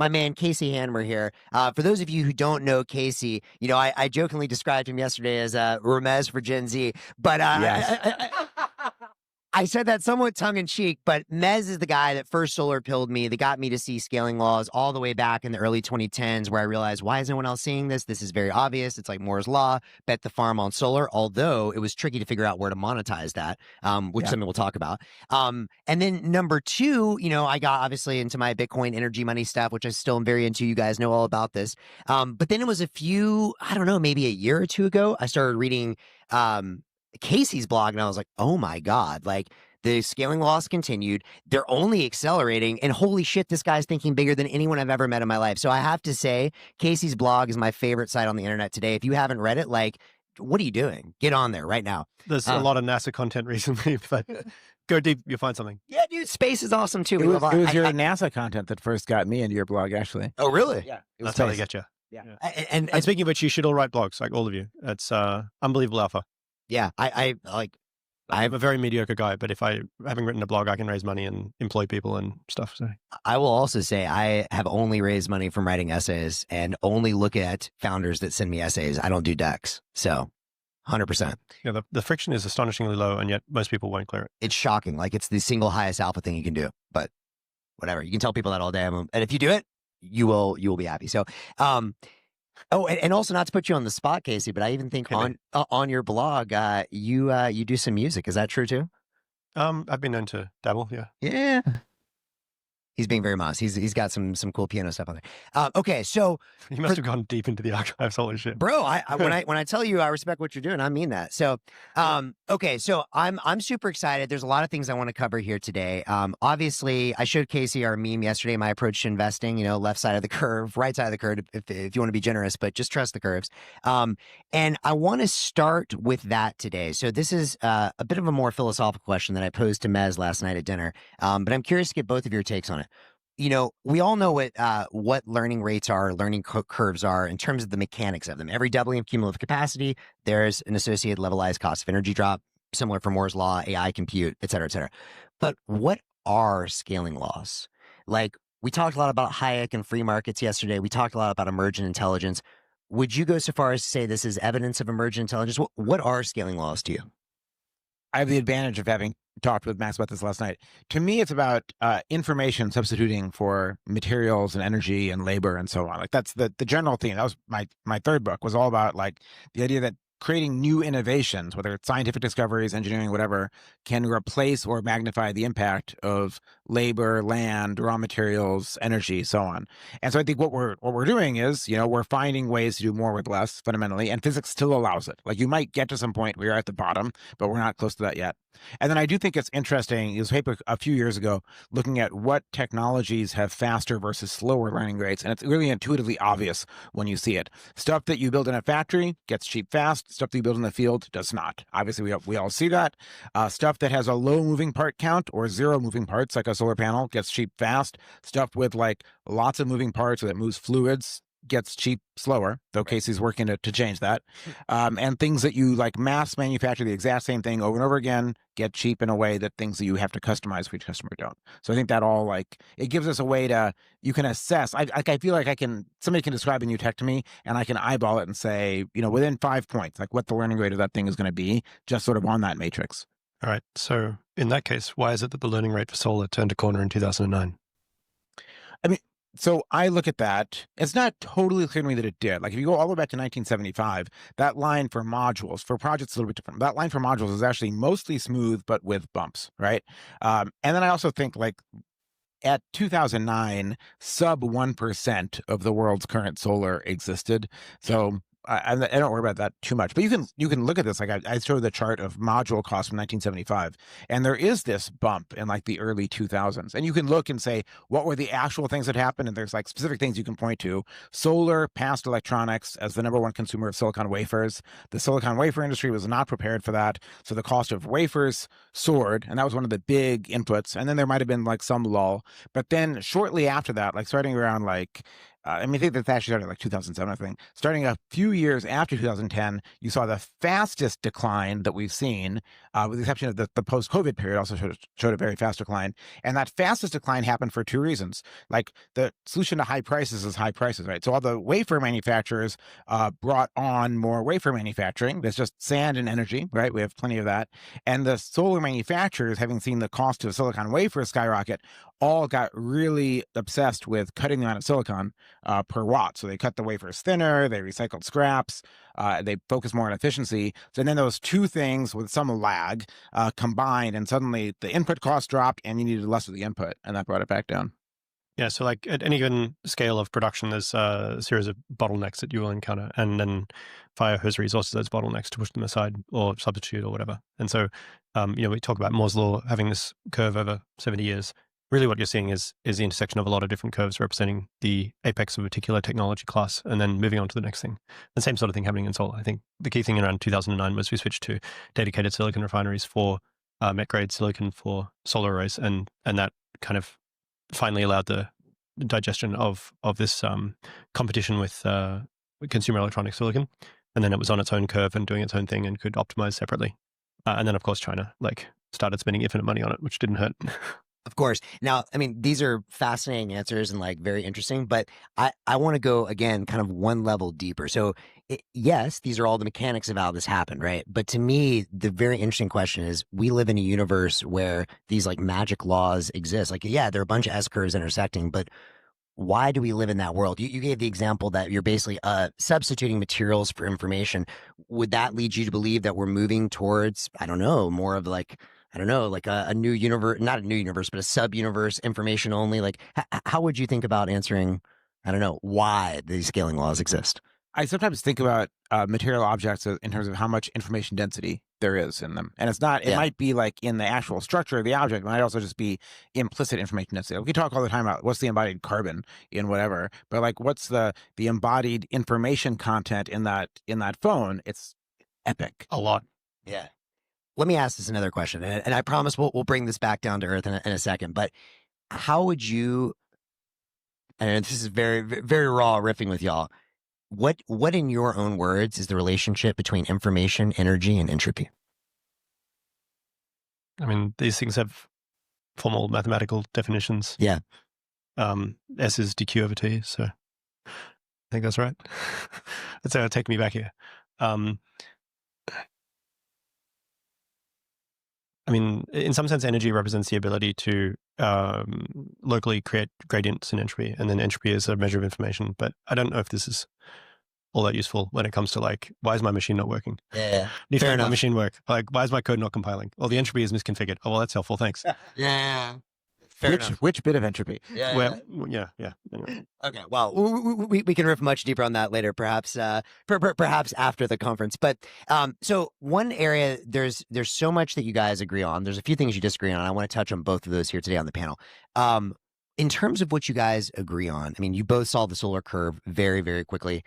my man Casey Handmer here. For those of you who don't know Casey, you know, I jokingly described him yesterday as Ramez for Gen Z, but Yes. I said that somewhat tongue in cheek, but Mez is the guy that first solar pilled me, that got me to see scaling laws all the way back in the early 2010s, where I realized, why is no one else seeing this? This is very obvious. It's like Moore's Law, bet the farm on solar, although it was tricky to figure out where to monetize that, which something we'll talk about. And then number two, you know, I got obviously into my Bitcoin energy money stuff, which I still am very into. You guys know all about this. But then it was I don't know, maybe a year or two ago, I started reading Casey's blog, and I was like, oh my God, like the scaling laws continued. They're only accelerating, and holy shit, this guy's thinking bigger than anyone I've ever met in my life. So I have to say, Casey's blog is my favorite site on the internet today. If you haven't read it, like, what are you doing? Get on there right now. There's a lot of NASA content recently, but go deep, you'll find something. Yeah, dude, space is awesome too. It was your NASA content that first got me into your blog, actually. Oh, really? Yeah. That's how they get you. Yeah. And speaking of which, you should all write blogs, like all of you. It's unbelievable alpha. yeah, I'm a very mediocre guy, but if having written a blog, I can raise money and employ people and stuff. So I will also say I have only raised money from writing essays and only look at founders that send me essays. I don't do decks. So 100%. yeah, the friction is astonishingly low, and yet most people won't clear it. It's shocking. Like it's the single highest alpha thing you can do, but whatever. You can tell people that all day. And if you do it, you will be happy. So, oh, and also not to put you on the spot, Casey, but I even think on your blog, you do some music. Is that true too? I've been known to dabble. Yeah. Yeah. He's being very modest. He's got some cool piano stuff on there. Okay, so You must have gone deep into the archives. Holy shit, bro! When I tell you I respect what you're doing, I mean that. So, okay, so I'm super excited. There's a lot of things I want to cover here today. Obviously, I showed Casey our meme yesterday. My approach to investing. You know, left side of the curve, right side of the curve, if you want to be generous, but just trust the curves. And I want to start with that today. So this is a bit of a more philosophical question that I posed to Mez last night at dinner. But I'm curious to get both of your takes on it. You know, we all know what learning rates are, learning curves are in terms of the mechanics of them. Every doubling of cumulative capacity, there's an associated levelized cost of energy drop, similar for Moore's Law, AI compute, et cetera, et cetera. But what are scaling laws? Like, we talked a lot about Hayek and free markets yesterday. We talked a lot about emergent intelligence. Would you go so far as to say this is evidence of emergent intelligence? What are scaling laws to you? I have the advantage of having talked with Max about this last night. To me, it's about information substituting for materials and energy and labor and so on. Like that's the general theme. That was my third book, was all about like the idea that creating new innovations, whether it's scientific discoveries, engineering, whatever, can replace or magnify the impact of labor, land, raw materials, energy, so on. And so I think what we're doing is, you know, we're finding ways to do more with less fundamentally, and physics still allows it. Like you might get to some point where you're at the bottom, but we're not close to that yet. And then I do think it's interesting. It was a paper a few years ago looking at what technologies have faster versus slower learning rates. And it's really intuitively obvious when you see it. Stuff that you build in a factory gets cheap fast. Stuff that you build in the field does not. Obviously, we all see that. Stuff that has a low moving part count or zero moving parts, like a solar panel, gets cheap fast. Stuff with like lots of moving parts or that moves fluids gets cheap slower, though Casey's working to change that. And things that you like mass manufacture the exact same thing over and over again get cheap in a way that things that you have to customize for each customer don't. So I think that all like, it gives us a way to, you can assess. I feel like somebody can describe a new tech to me and I can eyeball it and say, you know, within 5 points, like what the learning rate of that thing is going to be, just sort of on that matrix. All right. So in that case, why is it that the learning rate for solar turned a corner in 2009? I mean, so I look at that. It's not totally clear to me that it did. Like if you go all the way back to 1975, that line for modules, for projects, a little bit different. That line for modules is actually mostly smooth, but with bumps, right? And then I also think like at 2009, sub 1% of the world's current solar existed. So I don't worry about that too much, but you can look at this. Like I showed the chart of module cost from 1975, and there is this bump in like the early 2000s, and you can look and say what were the actual things that happened, and there's like specific things you can point to. Solar passed electronics as the #1 consumer of silicon wafers. The silicon wafer industry was not prepared for that, so the cost of wafers soared, and that was one of the big inputs. And then there might have been like some lull, but then shortly after that, like starting around like I mean, I think that's actually started like 2007, I think. Starting a few years after 2010, you saw the fastest decline that we've seen, with the exception of the post-COVID period also showed a very fast decline. And that fastest decline happened for two reasons. Like the solution to high prices is high prices, right? So all the wafer manufacturers brought on more wafer manufacturing. There's just sand and energy, right? We have plenty of that. And the solar manufacturers, having seen the cost of silicon wafers skyrocket, all got really obsessed with cutting the amount of silicon per watt. So they cut the wafers thinner, they recycled scraps, they focused more on efficiency. So then those two things with some lag combined, and suddenly the input cost dropped and you needed less of the input, and that brought it back down. Yeah, so like at any given scale of production, there's a series of bottlenecks that you will encounter, and then fire hose resources those bottlenecks to push them aside or substitute or whatever. And so, we talk about Moore's law having this curve over 70 years. Really what you're seeing is the intersection of a lot of different curves representing the apex of a particular technology class, and then moving on to the next thing. The same sort of thing happening in solar. I think the key thing around 2009 was we switched to dedicated silicon refineries for met-grade silicon for solar arrays, and that kind of finally allowed the digestion of this competition with consumer electronic silicon. And then it was on its own curve and doing its own thing and could optimize separately. And then, of course, China started spending infinite money on it, which didn't hurt. Of course. Now, I mean, these are fascinating answers and very interesting, but I want to go again, kind of one level deeper. So yes, these are all the mechanics of how this happened, right? But to me, the very interesting question is, we live in a universe where these magic laws exist. Yeah, there are a bunch of S curves intersecting, but why do we live in that world? You gave the example that you're basically substituting materials for information. Would that lead you to believe that we're moving towards, I don't know, more of a new universe, not a new universe, but a sub-universe, information only? How would you think about answering, I don't know, why these scaling laws exist? I sometimes think about material objects in terms of how much information density there is in them. And it's not, it might be in the actual structure of the object, it might also just be implicit information density. We talk all the time about what's the embodied carbon in whatever, but what's the embodied information content in that phone? It's epic. A lot. Yeah. Let me ask this another question, and I promise we'll bring this back down to earth in a second, but how would you, and this is very, very raw riffing with y'all, what in your own words is the relationship between information, energy, and entropy? I mean, these things have formal mathematical definitions. Yeah. S is dq over t, so I think that's right. That's take me back here. I mean, in some sense, energy represents the ability to locally create gradients in entropy, and then entropy is a measure of information. But I don't know if this is all that useful when it comes to why is my machine not working? Yeah. Need to make my machine work. Why is my code not compiling? Well, the entropy is misconfigured. Oh, well, that's helpful. Thanks. Yeah. Which bit of entropy? Yeah. Well, yeah. Anyway. Okay. Well, we can riff much deeper on that later, perhaps perhaps after the conference. But so one area, there's so much that you guys agree on. There's a few things you disagree on. I want to touch on both of those here today on the panel. In terms of what you guys agree on, I mean, you both saw the solar curve very, very quickly.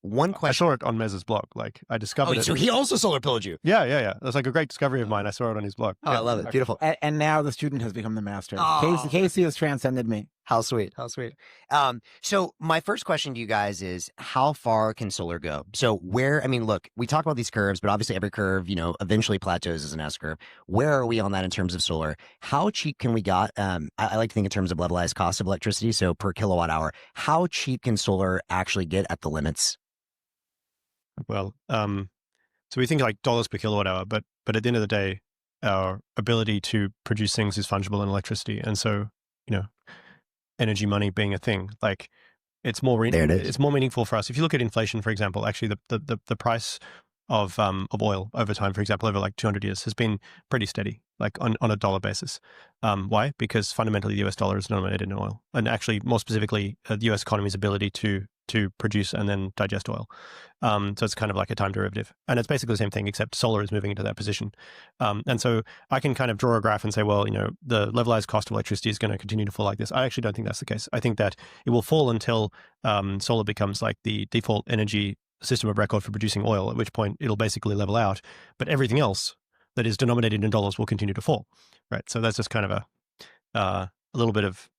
One question. I saw it on Mez's blog. I discovered it. So he also solar pilled you. Yeah. That's a great discovery of mine. I saw it on his blog. Oh, yeah. I love it. Beautiful. And now the student has become the master. Oh. Casey has transcended me. How sweet. So my first question to you guys is, how far can solar go? So look, we talk about these curves, but obviously every curve, eventually plateaus as an S curve. Where are we on that in terms of solar? How cheap can we got? I like to think in terms of levelized cost of electricity. So per kilowatt hour, how cheap can solar actually get at the limits? Well, so we think dollars per kilowatt hour, but at the end of the day, our ability to produce things is fungible in electricity. And so, energy money being a thing, it's more it's more meaningful for us. If you look at inflation, for example, actually the price of oil over time, for example, over 200 years has been pretty steady, on a dollar basis. Why? Because fundamentally the US dollar is denominated in oil, and actually more specifically the US economy's ability to produce and then digest oil. So it's kind of like a time derivative. And it's basically the same thing, except solar is moving into that position. And so I can kind of draw a graph and say, well, the levelized cost of electricity is going to continue to fall like this. I actually don't think that's the case. I think that it will fall until solar becomes the default energy system of record for producing oil, at which point it'll basically level out. But everything else that is denominated in dollars will continue to fall, right? So that's just kind of a little bit of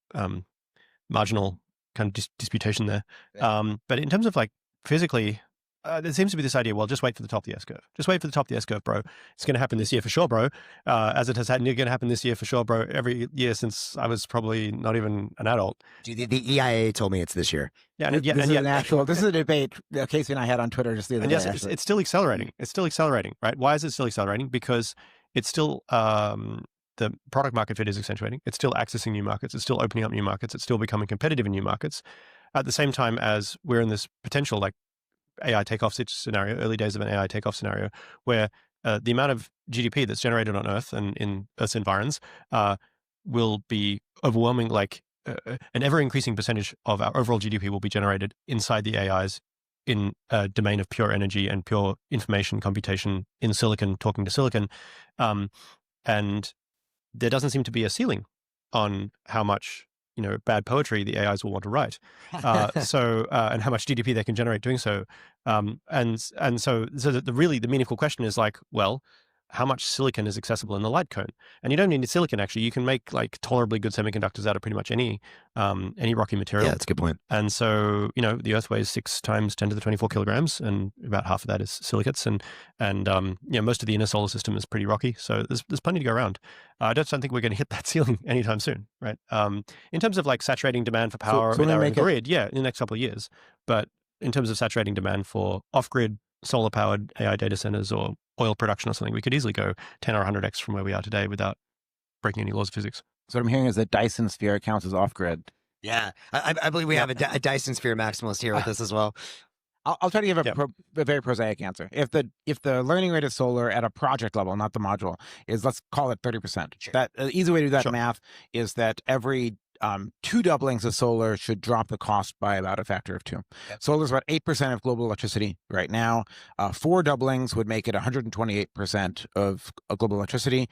marginal kind of disputation there. But in terms of like physically, there seems to be this idea, well, just wait for the top of the S-curve. Just wait for the top of the S-curve, bro. It's going to happen this year for sure, bro. As it has going to happen this year for sure, bro. Every year since I was probably not even an adult. Dude, the EIA told me it's this year. Yeah, this is a debate Casey and I had on Twitter just the other day. Yes, it's still accelerating. It's still accelerating, right? Why is it still accelerating? Because it's still the product market fit is accentuating. It's still accessing new markets. It's still opening up new markets. It's still becoming competitive in new markets. At the same time as we're in this potential like AI takeoff scenario, early days of an AI takeoff scenario, where the amount of GDP that's generated on Earth and in Earth's environs will be overwhelming. Like an ever-increasing percentage of our overall GDP will be generated inside the AIs in a domain of pure energy and pure information computation in silicon, talking to silicon. And there doesn't seem to be a ceiling on how much bad poetry the AIs will want to write. And how much GDP they can generate doing so. And so the meaningful question is like, well, how much silicon is accessible in the light cone? And you don't need silicon, actually. You can make like tolerably good semiconductors out of pretty much any rocky material. Yeah, that's a good point. And so, the Earth weighs 6 times 10 to the 24 kilograms, and about half of that is silicates. And most of the inner solar system is pretty rocky. So there's plenty to go around. I don't think we're going to hit that ceiling anytime soon, right? In terms of like saturating demand for power in our grid, in the next couple of years. But in terms of saturating demand for off-grid solar-powered AI data centers or oil production or something, we could easily go 10 or 100x from where we are today without breaking any laws of physics. So what I'm hearing is that Dyson Sphere counts as off-grid. Yeah, I believe we have a Dyson Sphere maximalist here with us as well. I'll try to give a very prosaic answer. If the learning rate of solar at a project level, not the module, is, let's call it 30%. Sure. That easy way to do that math is that every 2 doublings of solar should drop the cost by about a factor of 2. Yep. Solar is about 8% of global electricity right now. 4 doublings would make it 128% of global electricity,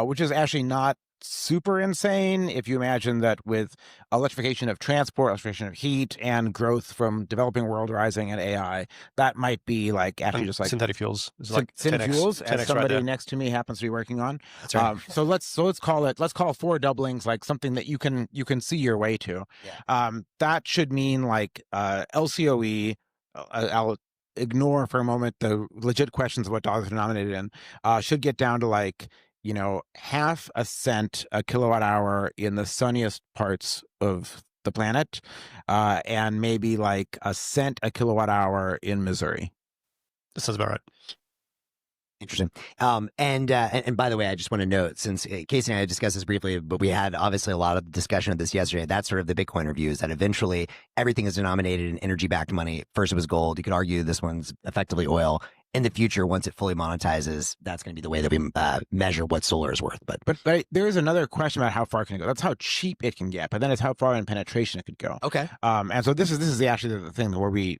which is actually not super insane if you imagine that with electrification of transport, electrification of heat, and growth from developing world rising and AI, that might be like actually just like synthetic fuels. Like fuels, as somebody next to me happens to be working on. That's right. So let's call 4 doublings like something that you can see your way to. Yeah. That should mean like LCOE. I'll ignore for a moment the legit questions of what dollars are denominated in. Should get down to like, half a cent a kilowatt hour in the sunniest parts of the planet, and maybe like a cent a kilowatt hour in Missouri. That sounds about right. Interesting. And by the way, I just want to note, since Casey and I discussed this briefly, but we had obviously a lot of discussion of this yesterday. That's sort of the Bitcoin review, is that eventually everything is denominated in energy-backed money. First it was gold. You could argue this one's effectively oil. In the future, once it fully monetizes, that's going to be the way that we measure what solar is worth. But there is another question about how far can it go. That's how cheap it can get, but then it's how far in penetration it could go. Okay. And so this is actually the thing where we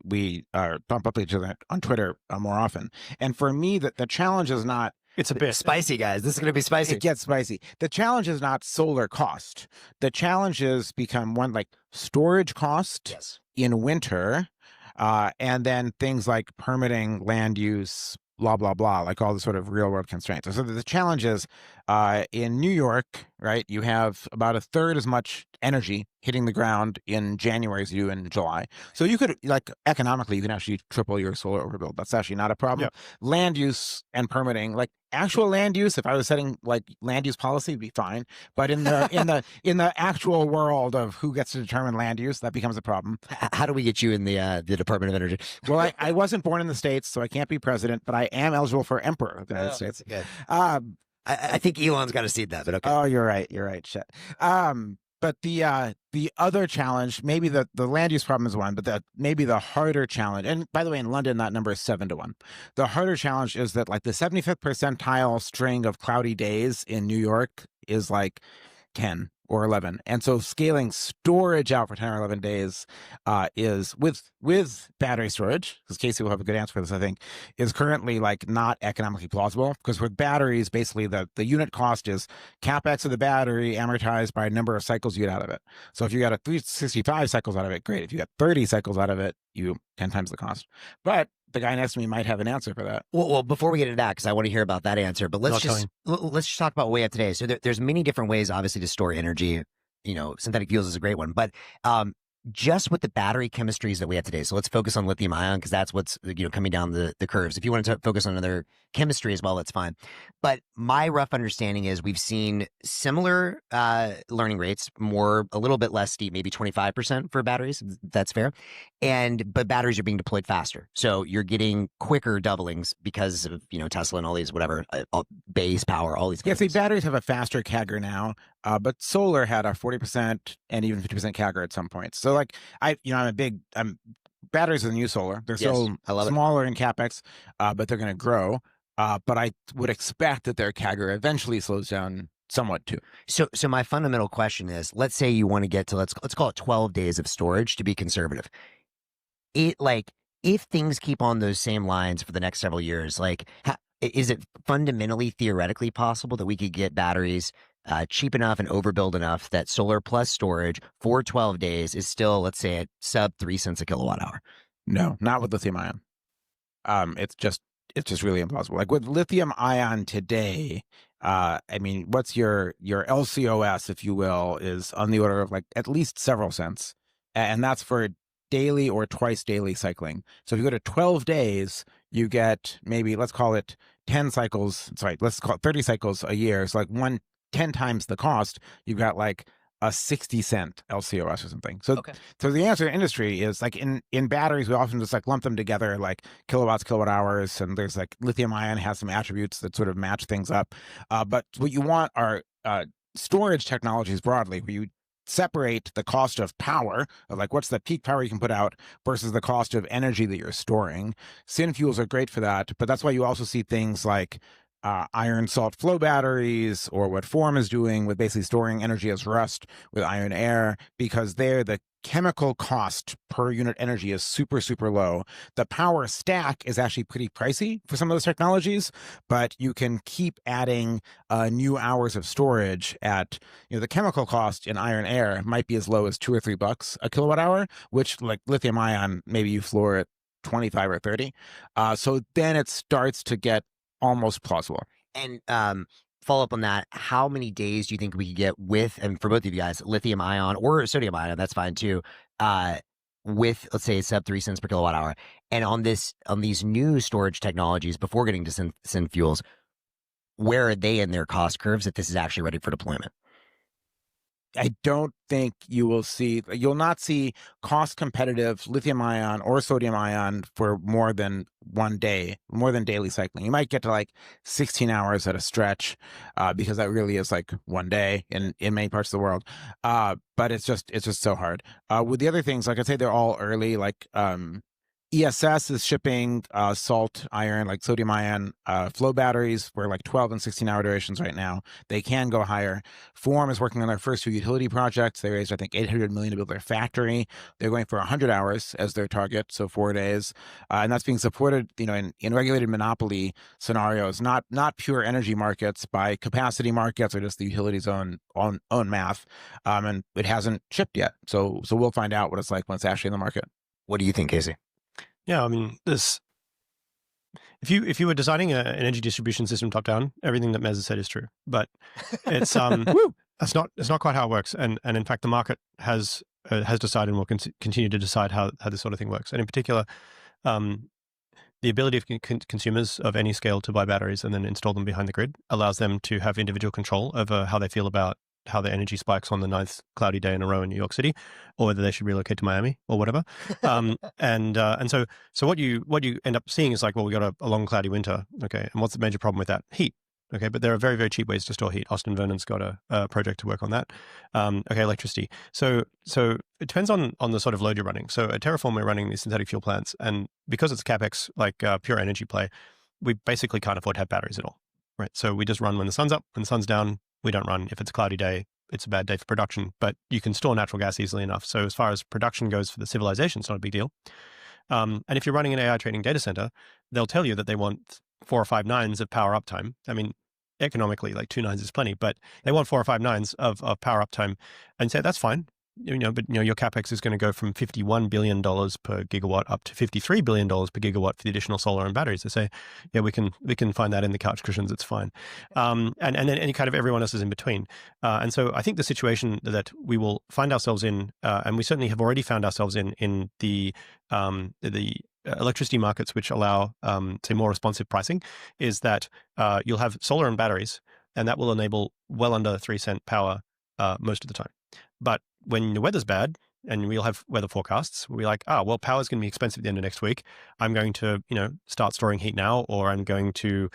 bump up each other on Twitter more often. And for me, the challenge is not. It's a bit spicy, guys. This is going to be spicy. It gets spicy. The challenge is not solar cost. The challenge is become one like storage cost in winter. And then things like permitting, land use, blah, blah, blah, like all the sort of real world constraints. So the challenge is in New York, right, you have about a third as much energy hitting the ground in January as you do in July. So you could, like, economically, you can actually triple your solar overbuild. That's actually not a problem. Yep. Land use and permitting, like actual land use, if I was setting like land use policy, it'd be fine. But in the in the actual world of who gets to determine land use, that becomes a problem. How do we get you in the Department of Energy? Well, I wasn't born in the States, so I can't be president, but I am eligible for emperor of the United States. Good. I think Elon's got to seed that, but okay. Oh, you're right. Shit. But the other challenge, maybe the land use problem is one, but maybe the harder challenge, and by the way, in London, that number is 7-1. The harder challenge is that like the 75th percentile string of cloudy days in New York is like 10 or 11. And so scaling storage out for 10 or 11 days is with battery storage, because Casey will have a good answer for this, I think, is currently like not economically plausible, because with batteries, basically the unit cost is capex of the battery amortized by a number of cycles you get out of it. So if you got 365 cycles out of it, great. If you got 30 cycles out of it, you 10 times the cost. But the guy next to me might have an answer for that. Well, before we get into that, because I want to hear about that answer, but let's just talk about way up today. So there's many different ways, obviously, to store energy. Synthetic fuels is a great one, but just with the battery chemistries that we have today. So let's focus on lithium ion because that's what's coming down the curves. If you want to focus on another chemistry as well, that's fine. But my rough understanding is we've seen similar learning rates, a little bit less steep, maybe 25% for batteries. That's fair. But batteries are being deployed faster, so you're getting quicker doublings because of Tesla and all these whatever base power, all these. Yeah, see, batteries have a faster CAGR now, but solar had a 40% and even 50% CAGR at some point. So like batteries are the new solar. They're still smaller in capex, but they're going to grow. But I would expect that their CAGR eventually slows down somewhat too. So my fundamental question is, let's say you want to get to let's call it 12 days of storage to be conservative. If things keep on those same lines for the next several years, is it fundamentally theoretically possible that we could get batteries cheap enough and overbuild enough that solar plus storage for 12 days is still, let's say, at sub 3 cents a kilowatt hour? No, not with lithium ion. It's just really impossible. Like with lithium ion today, what's your LCOS, if you will, is on the order of like at least several cents, and that's for daily or twice daily cycling. So if you go to 12 days, you get maybe, let's call it 10 cycles. Sorry, let's call it 30 cycles a year. So like 10 times the cost, you've got like a 60-cent LCOS or something. So, So the answer in industry is like in batteries, we often just like lump them together like kilowatts, kilowatt hours, and there's like lithium ion has some attributes that sort of match things up. But what you want are storage technologies broadly, where you separate the cost of power, of like what's the peak power you can put out versus the cost of energy that you're storing. Syn fuels are great for that, but that's why you also see things like iron salt flow batteries, or what Form is doing with basically storing energy as rust with iron air, because there the chemical cost per unit energy is super, super low. The power stack is actually pretty pricey for some of those technologies, but you can keep adding new hours of storage at, the chemical cost in iron air might be as low as $2 or $3 a kilowatt hour, which like lithium ion, maybe you floor at 25 or 30. So then it starts to get almost plausible. And follow up on that, how many days do you think we could get with, and for both of you guys, lithium ion or sodium ion, that's fine too, with, let's say, sub 3 cents per kilowatt hour? And on these new storage technologies, before getting to syn fuels, where are they in their cost curves if this is actually ready for deployment? I don't think you'll not see cost competitive lithium ion or sodium ion for more than one day, more than daily cycling. You might get to like 16 hours at a stretch, because that really is like one day in many parts of the world. But it's just so hard. With the other things, like I say, they're all early, like, ESS is shipping salt iron, like sodium ion flow batteries for like 12 and 16-hour durations right now. They can go higher. Form is working on their first 2 utility projects. They raised, I think, $800 million to build their factory. They're going for 100 hours as their target, so 4 days. And that's being supported, in regulated monopoly scenarios, not pure energy markets, by capacity markets or just the utility's own math. And it hasn't shipped yet. So we'll find out what it's like when it's actually in the market. What do you think, Casey? Yeah, I mean, if you were designing an energy distribution system top down, everything that Mez has said is true. But it's that's not quite how it works. And in fact, the market has decided and will continue to decide how this sort of thing works. And in particular, the ability of consumers of any scale to buy batteries and then install them behind the grid allows them to have individual control over how they feel about how their energy spikes on the 9th cloudy day in a row in New York City, or whether they should relocate to Miami or whatever. And so what you end up seeing is like, well, we got a long cloudy winter. Okay. And what's the major problem with that? Heat. Okay. But there are very, very cheap ways to store heat. Austin Vernon's got a project to work on that. Okay. Electricity. So it depends on the sort of load you're running. So at Terraform, we're running these synthetic fuel plants, and because it's CapEx, like pure energy play, we basically can't afford to have batteries at all. Right. So we just run when the sun's up. When the sun's down, we don't run. If it's a cloudy day, it's a bad day for production, but you can store natural gas easily enough. So as far as production goes for the civilization, it's not a big deal. And if you're running an AI training data center, they'll tell you that they want 4 or 5 nines of power uptime. I mean, economically, like 2 nines is plenty, but they want 4 or 5 nines of power uptime, and say, that's fine. your capex is going to go from $51 billion per gigawatt up to $53 billion per gigawatt for the additional solar and batteries. They say, yeah, we can find that in the couch cushions. It's fine. And then any kind of everyone else is in between. And so I think the situation that we will find ourselves in, and we certainly have already found ourselves in the electricity markets, which allow, say, more responsive pricing, is that you'll have solar and batteries, and that will enable well under 3-cent power most of the time. But when the weather's bad, and we'll have weather forecasts, we're like, well, power's going to be expensive at the end of next week. I'm going to, start storing heat now, or I'm going to,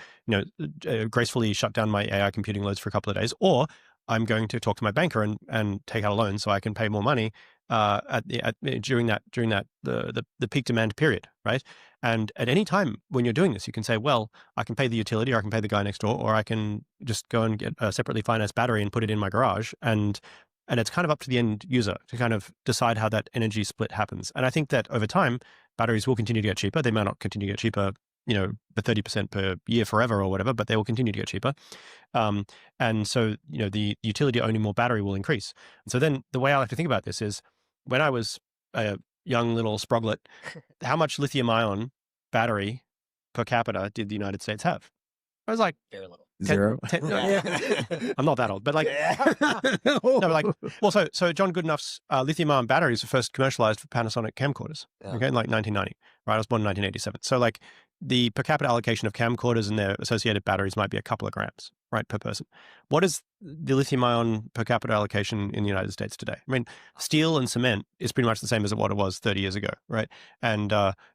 gracefully shut down my AI computing loads for a couple of days, or I'm going to talk to my banker and take out a loan so I can pay more money during the peak demand period, right? And at any time when you're doing this, you can say, well, I can pay the utility, or I can pay the guy next door, or I can just go and get a separately financed battery and put it in my garage. And it's kind of up to the end user to kind of decide how that energy split happens. And I think that over time, batteries will continue to get cheaper. They might not continue to get cheaper, the 30% per year forever or whatever, but they will continue to get cheaper. And so, the utility owning more battery will increase. And so then the way I like to think about this is, when I was a young little sproglet, how much lithium ion battery per capita did the United States have? I was like, very little. 0. I'm not that old, but so John Goodenough's lithium-ion batteries were first commercialized for Panasonic camcorders, in 1990, right? I was born in 1987. So the per capita allocation of camcorders and their associated batteries might be a couple of grams, right, per person. What is the lithium-ion per capita allocation in the United States today? I mean, steel and cement is pretty much the same as what it was 30 years ago, right? And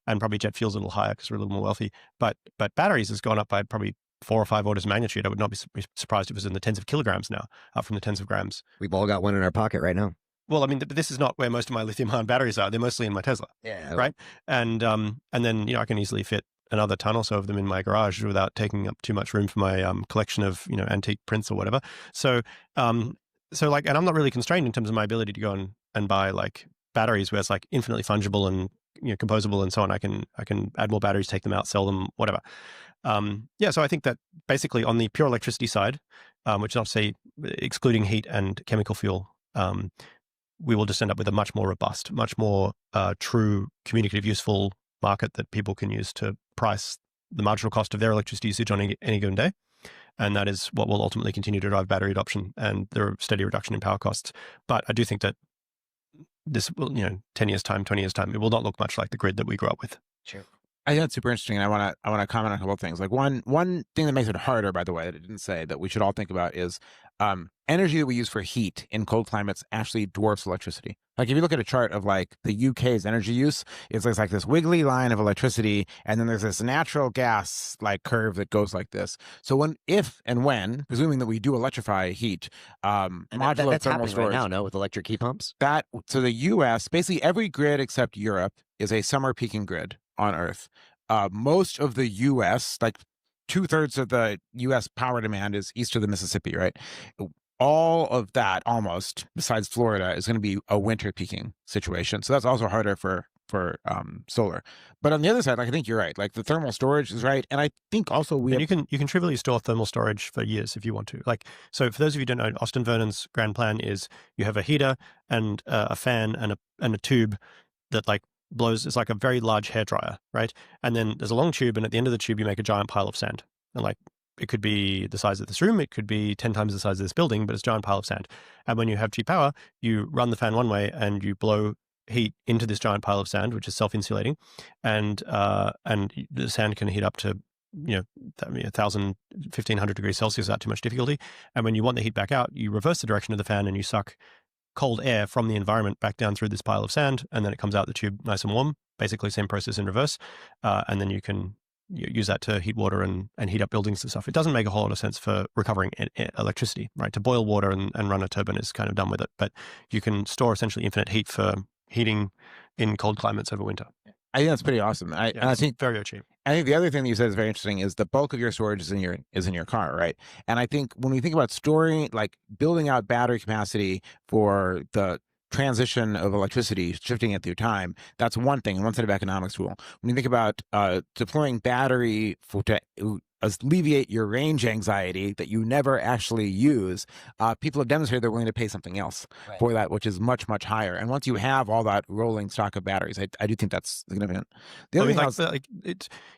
probably jet fuel's a little higher because we're a little more wealthy. But batteries has gone up by probably 4 or 5 orders of magnitude. I would not be surprised if it was in the tens of kilograms now, up from the tens of grams. We've all got one in our pocket right now. Well, I mean, this is not where most of my lithium-ion batteries are. They're mostly in my Tesla, right? And then I can easily fit another ton or so of them in my garage without taking up too much room for my collection of antique prints or whatever. So and I'm not really constrained in terms of my ability to go and buy batteries where it's infinitely fungible and composable and so on. I can add more batteries, take them out, sell them, whatever. So I think that basically on the pure electricity side, which is not to say excluding heat and chemical fuel, we will just end up with a much more robust, much more true, communicative, useful market that people can use to price the marginal cost of their electricity usage on any given day. And that is what will ultimately continue to drive battery adoption and the steady reduction in power costs. But I do think that this will, 10 years time, 20 years time, it will not look much like the grid that we grew up with. Sure. I think that's super interesting, and I want to comment on a couple of things. One thing that makes it harder, by the way, that I didn't say that we should all think about is energy that we use for heat in cold climates actually dwarfs electricity. If you look at a chart of the UK's energy use, it's like this wiggly line of electricity, and then there's this natural gas curve that goes like this. So if and when, presuming that we do electrify heat, modular that's thermal happening storage right now, no, with electric heat pumps. So the U.S. basically every grid except Europe is a summer peaking grid on Earth. Most of the U.S., 2/3 of the U.S. power demand is east of the Mississippi, right? All of that, almost, besides Florida, is going to be a winter peaking situation. So that's also harder for solar. But on the other side, I think you're right. The thermal storage is right, and I think also you can trivially store thermal storage for years if you want to. So for those of you who don't know, Austin Vernon's grand plan is you have a heater and a fan and a tube that blows. It's like a very large hairdryer, right? And then there's a long tube, and at the end of the tube, you make a giant pile of sand. And it could be the size of this room, it could be 10 times the size of this building, but it's a giant pile of sand. And when you have cheap power, you run the fan one way and you blow heat into this giant pile of sand, which is self-insulating, and the sand can heat up to 1,000, 1,500 degrees Celsius without too much difficulty. And when you want the heat back out, you reverse the direction of the fan and you suck cold air from the environment back down through this pile of sand, and then it comes out the tube nice and warm. Basically, same process in reverse, and then you can use that to heat water and heat up buildings and stuff. It doesn't make a whole lot of sense for recovering electricity, right? To boil water and run a turbine is kind of done with it, but you can store essentially infinite heat for heating in cold climates over winter. I think that's pretty awesome. I think very cheap. I think the other thing that you said is very interesting is the bulk of your storage is in your car, right? And I think when we think about storing, building out battery capacity for the transition of electricity, shifting it through time, that's one thing, one set of economics tool. When you think about deploying battery alleviate your range anxiety that you never actually use, people have demonstrated they're willing to pay something else for that, which is much, much higher. And once you have all that rolling stock of batteries, I do think that's significant. The other thing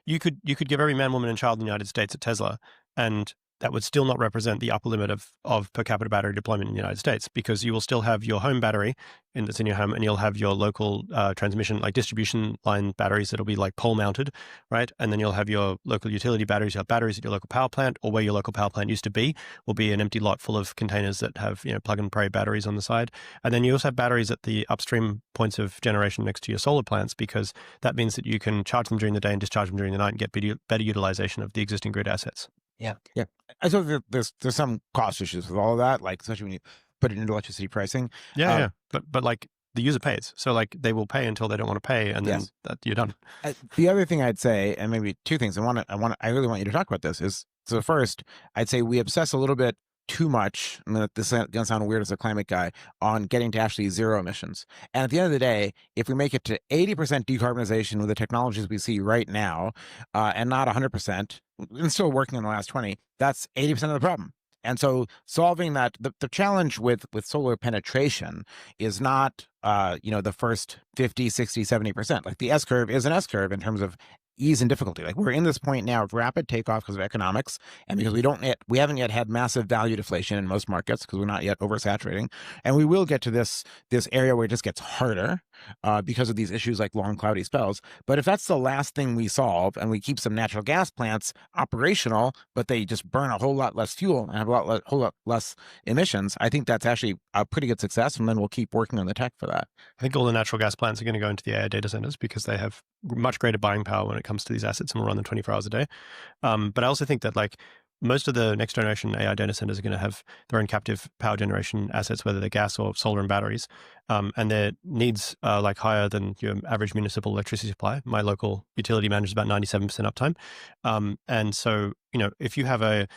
you could give every man, woman, and child in the United States a Tesla, and that would still not represent the upper limit of per capita battery deployment in the United States, because you will still have your home battery that's in your home, and you'll have your local transmission, like distribution line batteries that'll be like pole mounted, right? And then you'll have your local utility batteries. You have batteries at your local power plant, or where your local power plant used to be will be an empty lot full of containers that have, plug and play batteries on the side. And then you also have batteries at the upstream points of generation next to your solar plants, because that means that you can charge them during the day and discharge them during the night and get better utilization of the existing grid assets. Yeah. I suppose there's some cost issues with all of that, like especially when you put it into electricity pricing. Yeah. But like the user pays, so like they will pay until they don't want to pay, and then you're done. The other thing I'd say, and maybe two things, I really want you to talk about this is, so first, I'd say we obsess a little bit too much, and this is going to sound weird as a climate guy, on getting to actually zero emissions. And at the end of the day, if we make it to 80% decarbonization with the technologies we see right now, and not 100%, and still working on the last 20, that's 80% of the problem. And so solving that, the challenge with solar penetration is not, the first 50, 60, 70%. Like the S-curve is an S-curve in terms of ease and difficulty. Like we're in this point now of rapid takeoff because of economics, and because we haven't yet had massive value deflation in most markets because we're not yet oversaturating, and we will get to this area where it just gets harder because of these issues like long cloudy spells. But if that's the last thing we solve, and we keep some natural gas plants operational, but they just burn a whole lot less fuel and have a whole lot less emissions, I think that's actually a pretty good success. And then we'll keep working on the tech for that. I think all the natural gas plants are going to go into the AI data centers because they have much greater buying power when it comes to these assets, and will run them 24 hours a day. But I also think that like most of the next generation AI data centers are going to have their own captive power generation assets, whether they're gas or solar and batteries. And their needs are like higher than your average municipal electricity supply. My local utility manages about 97% uptime. And so, if you have a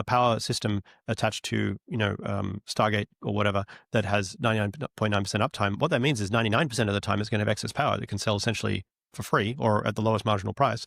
power system attached to, Stargate or whatever that has 99.9% uptime, what that means is 99% of the time it's going to have excess power that can sell essentially for free or at the lowest marginal price,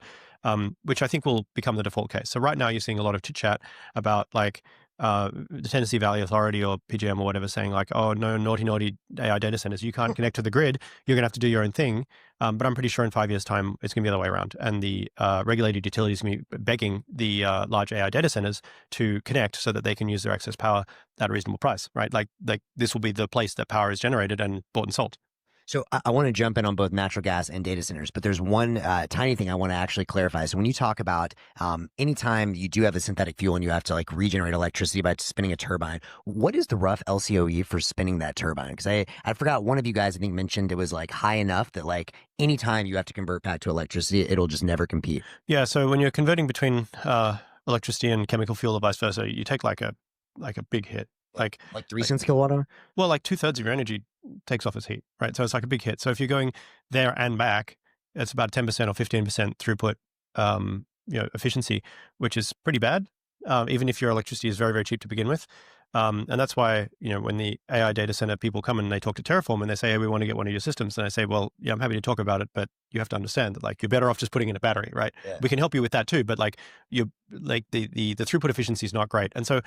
which I think will become the default case. So right now you're seeing a lot of chit chat about like the Tennessee Valley Authority or PJM or whatever saying like, oh no, naughty AI data centers, you can't connect to the grid, you're going to have to do your own thing. But I'm pretty sure in 5 years' time, it's going to be the other way around. And the regulated utilities are going to be begging the large AI data centers to connect so that they can use their excess power at a reasonable price, right? Like this will be the place that power is generated and bought and sold. So I want to jump in on both natural gas and data centers, but there's one tiny thing I want to actually clarify. So when you talk about anytime you do have a synthetic fuel and you have to like regenerate electricity by spinning a turbine, what is the rough LCOE for spinning that turbine? Because I forgot, one of you guys I think mentioned it was like high enough that like anytime you have to convert back to electricity, it'll just never compete. Yeah. So when you're converting between electricity and chemical fuel or vice versa, you take like a big hit. Like 3 cents kilowatt hour? Well, like 2/3 of your energy takes off as heat, right? So it's like a big hit. So if you're going there and back, it's about 10% or 15% throughput, efficiency, which is pretty bad, even if your electricity is very, very cheap to begin with. And that's why, when the AI data center people come and they talk to Terraform and they say, hey, we want to get one of your systems. And I say, well, yeah, I'm happy to talk about it, but you have to understand that like you're better off just putting in a battery, right? Yeah. We can help you with that too, but like the throughput efficiency is not great. And so,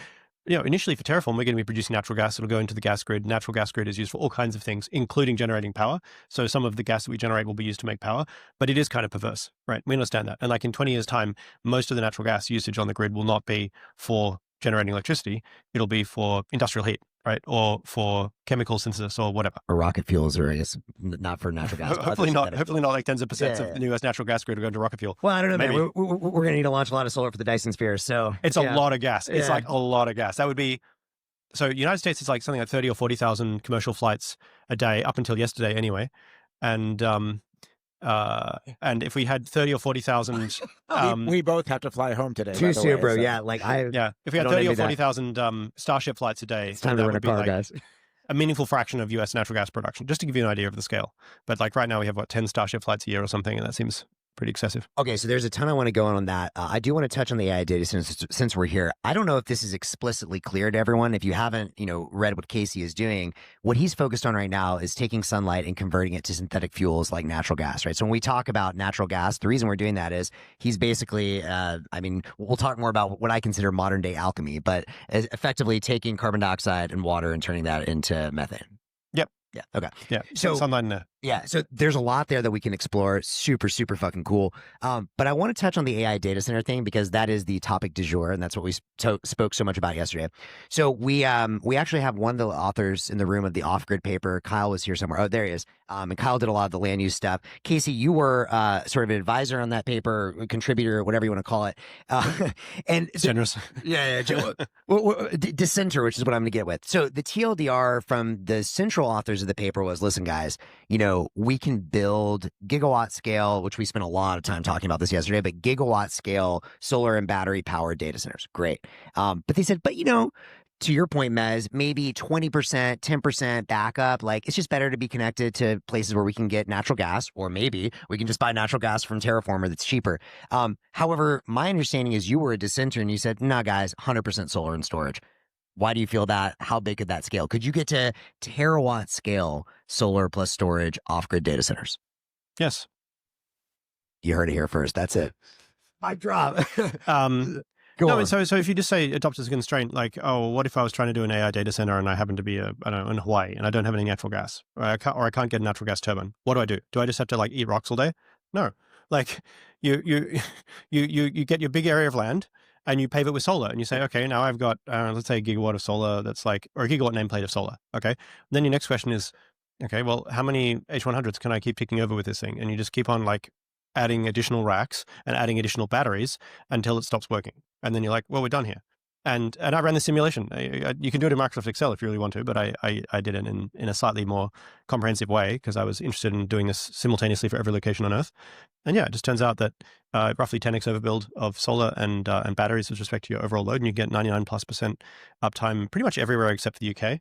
initially for Terraform, we're going to be producing natural gas. It'll go into the gas grid. Natural gas grid is used for all kinds of things, including generating power. So some of the gas that we generate will be used to make power, but it is kind of perverse, right? We understand that. And like in 20 years' time, most of the natural gas usage on the grid will not be for generating electricity. It'll be for industrial heat, right? Or for chemical synthesis or whatever. Or rocket fuels, or I guess not for natural gas. Hopefully not like tens of percents of the US natural gas grid are going to rocket fuel. Well, I don't know, maybe. Man. We're going to need to launch a lot of solar for the Dyson Sphere. So it's a lot of gas. It's like a lot of gas. That would be, so United States is like something like 30 or 40,000 commercial flights a day up until yesterday anyway. And if we had 30 or 40,000, we both have to fly home today. Too soon, bro. So. Yeah, if we had 30 or 40,000 Starship flights a day, it's time to rent a car, guys. A meaningful fraction of U.S. natural gas production, just to give you an idea of the scale. But like right now, we have 10 Starship flights a year or something, and that seems pretty excessive. Okay, so there's a ton I want to go on that. I do want to touch on the AI data since we're here. I don't know if this is explicitly clear to everyone. If you haven't, read what Casey is doing, what he's focused on right now is taking sunlight and converting it to synthetic fuels like natural gas, right? So when we talk about natural gas, the reason we're doing that is he's basically, we'll talk more about what I consider modern day alchemy, but effectively taking carbon dioxide and water and turning that into methane. Yep. Yeah. Okay. Yeah. So sunlight in there. Yeah, so there's a lot there that we can explore. Super, super fucking cool. But I want to touch on the AI data center thing because that is the topic du jour, and that's what we spoke so much about yesterday. So we actually have one of the authors in the room of the off-grid paper. Kyle was here somewhere. Oh, there he is. And Kyle did a lot of the land use stuff. Casey, you were sort of an advisor on that paper, contributor, whatever you want to call it. And so, generous. Yeah. Dissenter, which is what I'm going to get with. So the TLDR from the central authors of the paper was, listen, guys, we can build gigawatt scale, which we spent a lot of time talking about this yesterday, but gigawatt scale solar and battery powered data centers. Great. But they said, to your point, Mez, maybe 20%, 10% backup. Like, it's just better to be connected to places where we can get natural gas, or maybe we can just buy natural gas from Terraformer that's cheaper. However, my understanding is you were a dissenter and you said, nah, guys, 100% solar and storage. Why do you feel that? How big could that scale? Could you get to terawatt scale solar plus storage off-grid data centers? Yes. You heard it here first. That's it. Mic drop. Go on. So if you just say adopt as a constraint, like, oh, what if I was trying to do an AI data center and I happen to be in Hawaii and I don't have any natural gas, or I can't get a natural gas turbine? What do? Do I just have to like eat rocks all day? No. Like you get your big area of land and you pave it with solar, and you say, okay, now I've got, let's say a gigawatt of solar that's like, or a gigawatt nameplate of solar. Okay. And then your next question is, okay, well, how many H100s can I keep ticking over with this thing? And you just keep on like adding additional racks and adding additional batteries until it stops working. And then you're like, well, we're done here. And I ran the simulation. You can do it in Microsoft Excel if you really want to, but I did it in a slightly more comprehensive way because I was interested in doing this simultaneously for every location on Earth. And yeah, it just turns out that roughly 10x overbuild of solar and batteries with respect to your overall load, and you get 99+% uptime pretty much everywhere except for the UK.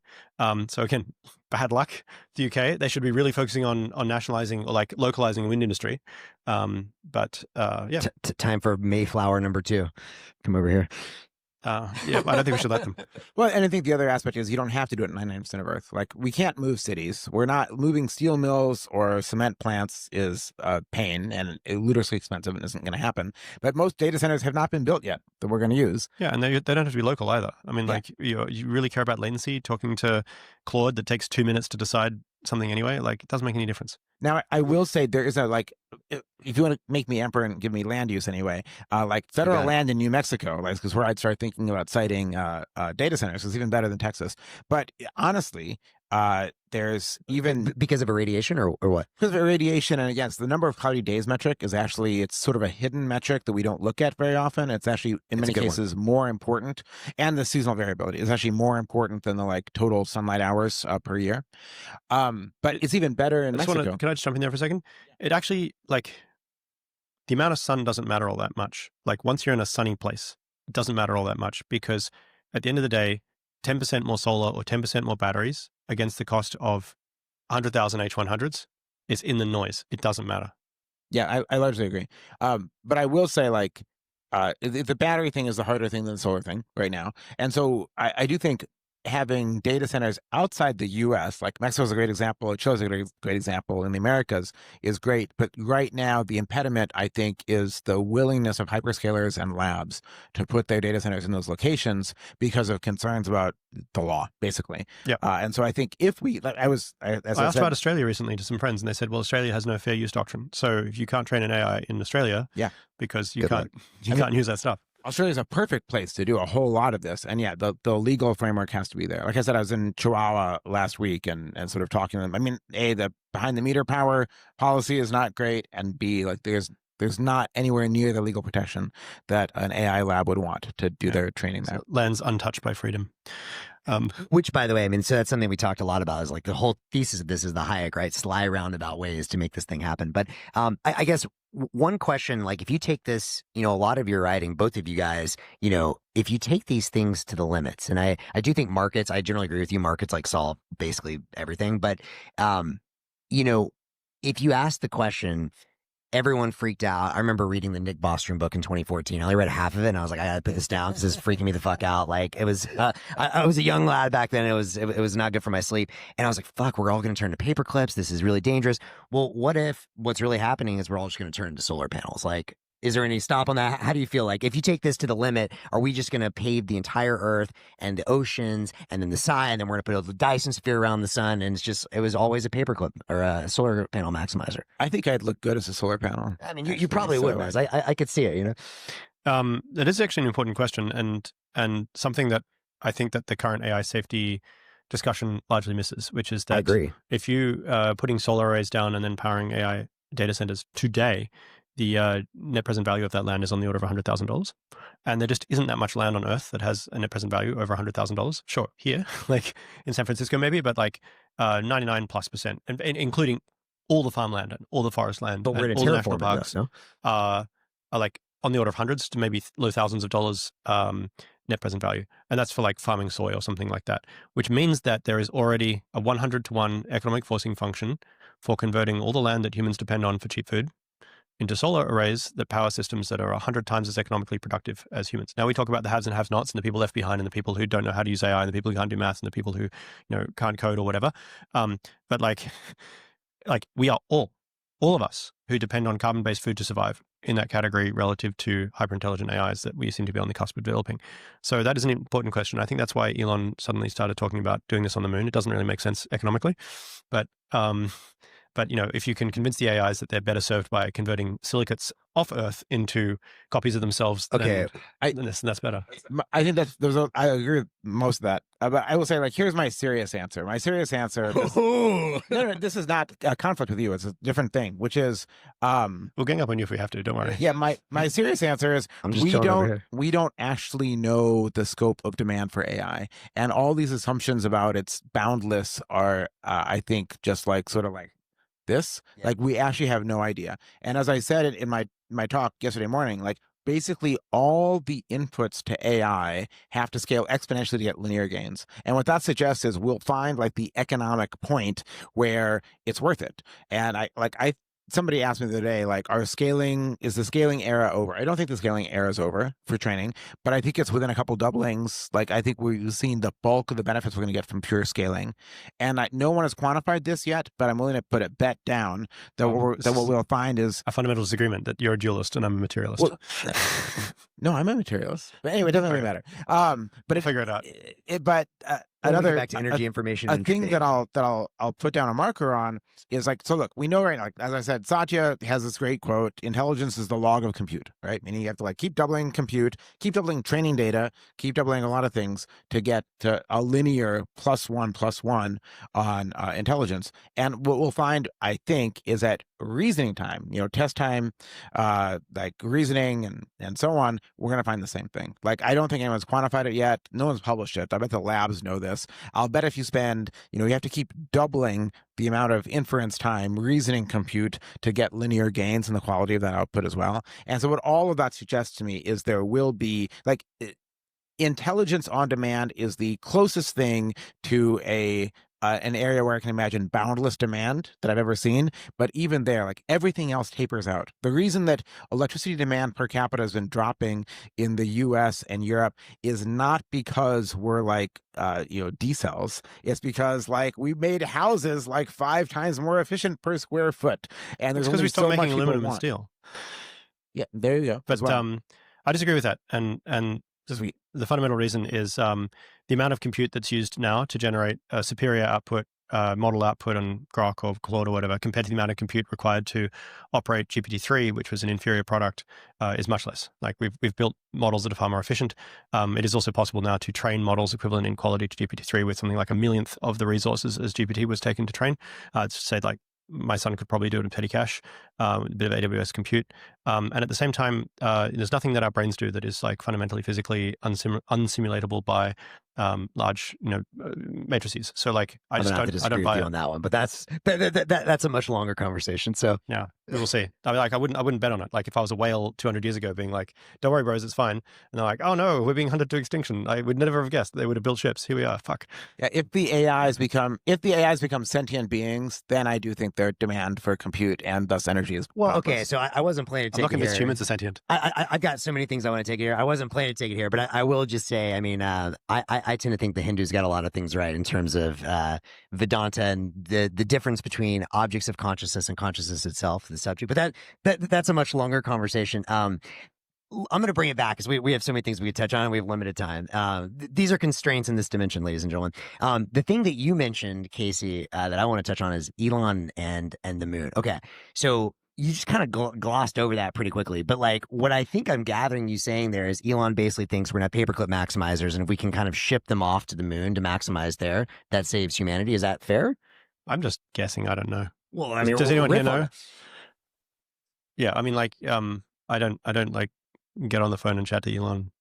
So again, bad luck. The UK, they should be really focusing on nationalizing or like localizing the wind industry. But yeah, time for Mayflower #2. Come over here. Yeah, I don't think we should let them. Well, and I think the other aspect is you don't have to do it in 99% of Earth. Like, we can't move cities. We're not moving steel mills or cement plants is a pain and ludicrously expensive and isn't going to happen. But most data centers have not been built yet that we're going to use. Yeah, and they don't have to be local either. I mean, like, you really care about latency. Talking to Claude that takes 2 minutes to decide something anyway, like, it doesn't make any difference. Now, I will say there is if you want to make me emperor and give me land use anyway, like federal land in New Mexico, like, because where I'd start thinking about siting data centers is even better than Texas. But honestly, there's even because of irradiation or what? Because of irradiation, and again, the number of cloudy days metric is actually, it's sort of a hidden metric that we don't look at very often. It's actually in many cases more important, and the seasonal variability is actually more important than the like total sunlight hours per year. But it's even better in Mexico. Can I just jump in there for a second? It actually, like, the amount of sun doesn't matter all that much. Like, once you're in a sunny place, it doesn't matter all that much, because at the end of the day, 10% more solar or 10% more batteries against the cost of 100,000 H100s is in the noise. It doesn't matter. Yeah, I largely agree. But I will say, like, the battery thing is the harder thing than the solar thing right now. And so I do think having data centers outside the U.S., like Mexico is a great example, Chile is a great example, in the Americas is great. But right now, the impediment, I think, is the willingness of hyperscalers and labs to put their data centers in those locations because of concerns about the law, basically. Yeah. And so I think if we, like, I asked about Australia recently to some friends, and they said, well, Australia has no fair use doctrine. So if you can't train an AI in Australia, because you can't use that stuff. Australia is a perfect place to do a whole lot of this. And yeah, the legal framework has to be there. Like I said, I was in Chihuahua last week and sort of talking to them. I mean, A, the behind the meter power policy is not great. And B, like there's not anywhere near the legal protection that an AI lab would want to do their training there. So land's untouched by freedom. Which, by the way, I mean, so that's something we talked a lot about, is like the whole thesis of this is the Hayek, right? Sly roundabout ways to make this thing happen. But I guess one question, like, if you take this, a lot of your writing, both of you guys, if you take these things to the limits, and I do think markets, I generally agree with you, markets like solve basically everything. But, if you ask the question, everyone freaked out. I remember reading the Nick Bostrom book in 2014. I only read half of it, and I was like, I gotta put this down because this is freaking me the fuck out. Like, it was, I was a young lad back then. It was not good for my sleep. And I was like, fuck, we're all gonna turn to paper clips. This is really dangerous. Well, what if what's really happening is we're all just gonna turn into solar panels? Like, is there any stop on that? How do you feel like if you take this to the limit, are we just going to pave the entire Earth and the oceans and then the sun, and then we're going to put a Dyson sphere around the sun, and it was always a paperclip or a solar panel maximizer? I think I'd look good as a solar panel. I mean, you probably would, Wes. I could see it, you know? That is actually an important question, and something that I think that the current AI safety discussion largely misses, which is that I agree. If you putting solar arrays down and then powering AI data centers today, the net present value of that land is on the order of $100,000. And there just isn't that much land on Earth that has a net present value over $100,000. Sure, here, like in San Francisco maybe, but like 99+%, and including all the farmland and all the forest land, But we're and in all a the national terraforming, parks though, no? are like on the order of hundreds to maybe low thousands of dollars net present value. And that's for like farming soy or something like that, which means that there is already a 100-to-1 economic forcing function for converting all the land that humans depend on for cheap food into solar arrays that power systems that are 100 times as economically productive as humans. Now we talk about the haves and have-nots and the people left behind and the people who don't know how to use AI and the people who can't do math and the people who, can't code or whatever. But like we are all of us who depend on carbon-based food to survive in that category relative to hyper-intelligent AIs that we seem to be on the cusp of developing. So that is an important question. I think that's why Elon suddenly started talking about doing this on the moon. It doesn't really make sense economically, but if you can convince the AIs that they're better served by converting silicates off Earth into copies of themselves, Okay, then that's better. I think I agree with most of that. But I will say, like, here's my serious answer. My serious answer. No, this is not a conflict with you. It's a different thing, which is, we'll gang up on you if we have to. Don't worry. Yeah, my serious answer is we don't actually know the scope of demand for AI, and all these assumptions about it's boundless are, I think, just like sort of like this. Yeah. Like, we actually have no idea. And as I said in my talk yesterday morning, like, basically all the inputs to AI have to scale exponentially to get linear gains. And what that suggests is we'll find like the economic point where it's worth it. And somebody asked me the other day, like, is the scaling era over? I don't think the scaling era is over for training, but I think it's within a couple doublings. Like, I think we've seen the bulk of the benefits we're going to get from pure scaling. And no one has quantified this yet, but I'm willing to put a bet down that what we'll find is a fundamental disagreement that you're a dualist and I'm a materialist. Well, no, I'm a materialist. But anyway, it doesn't really matter. But figure it out. Another back to energy information. A thing that I'll put down a marker on is like, so look, we know right now, like, as I said, Satya has this great quote: intelligence is the log of compute, right? Meaning you have to like keep doubling compute, keep doubling training data, keep doubling a lot of things to get to a linear +1 on intelligence. And what we'll find, I think, is that reasoning time, test time, like reasoning and so on, we're going to find the same thing. Like, I don't think anyone's quantified it yet. No one's published it. I bet the labs know this. I'll bet if you spend, you have to keep doubling the amount of inference time, reasoning compute to get linear gains in the quality of that output as well. And so what all of that suggests to me is there will be like intelligence on demand is the closest thing to an area where I can imagine boundless demand that I've ever seen. But even there, like, everything else tapers out. The reason that electricity demand per capita has been dropping in the US and Europe is not because we're like, D-cells. It's because like we made houses like 5 times more efficient per square foot. And there's because we stopped making aluminum and steel. Yeah, there you go. But I disagree with that. And the fundamental reason is the amount of compute that's used now to generate a superior output, model output on Grok or Claude or whatever, compared to the amount of compute required to operate GPT-3, which was an inferior product, is much less. Like, we've built models that are far more efficient. It is also possible now to train models equivalent in quality to GPT-3 with something like a millionth of the resources as GPT was taken to train. To say, like, my son could probably do it in petty cache, a bit of AWS compute. And at the same time, there's nothing that our brains do that is like fundamentally physically unsimulatable by large, matrices. So like, I I'm just gonna have to don't disagree buy with you it. on that one, but that's a much longer conversation. So Yeah, we'll see. I mean, like, I wouldn't bet on it. Like, if I was a whale 200 years ago, being like, "Don't worry, bros, it's fine," and they're like, "Oh no, we're being hunted to extinction," I would never have guessed they would have built ships. Here we are. Fuck. Yeah, if the AIs become sentient beings, then I do think their demand for compute and thus energy is well, boundless. okay. So I wasn't planning to I'm not take it convinced here. humans are sentient. I got so many things I want to take it here. I wasn't planning to take it here, but I will just say, I mean, I tend to think the Hindus got a lot of things right in terms of Vedanta and the difference between objects of consciousness and consciousness itself, the subject. But that's a much longer conversation. I'm going to bring it back because we have so many things we could touch on and we have limited time. These are constraints in this dimension, ladies and gentlemen. The thing that you mentioned, Casey, that I want to touch on is Elon and the moon. Okay, so you just kind of glossed over that pretty quickly. But like what I think I'm gathering you saying there is Elon basically thinks we're going to have paperclip maximizers, and if we can kind of ship them off to the moon to maximize there, that saves humanity. Is that fair? I'm just guessing. I don't know. Well, I mean, Does anyone here know? it. Yeah, I mean, like, I don't like get on the phone and chat to Elon,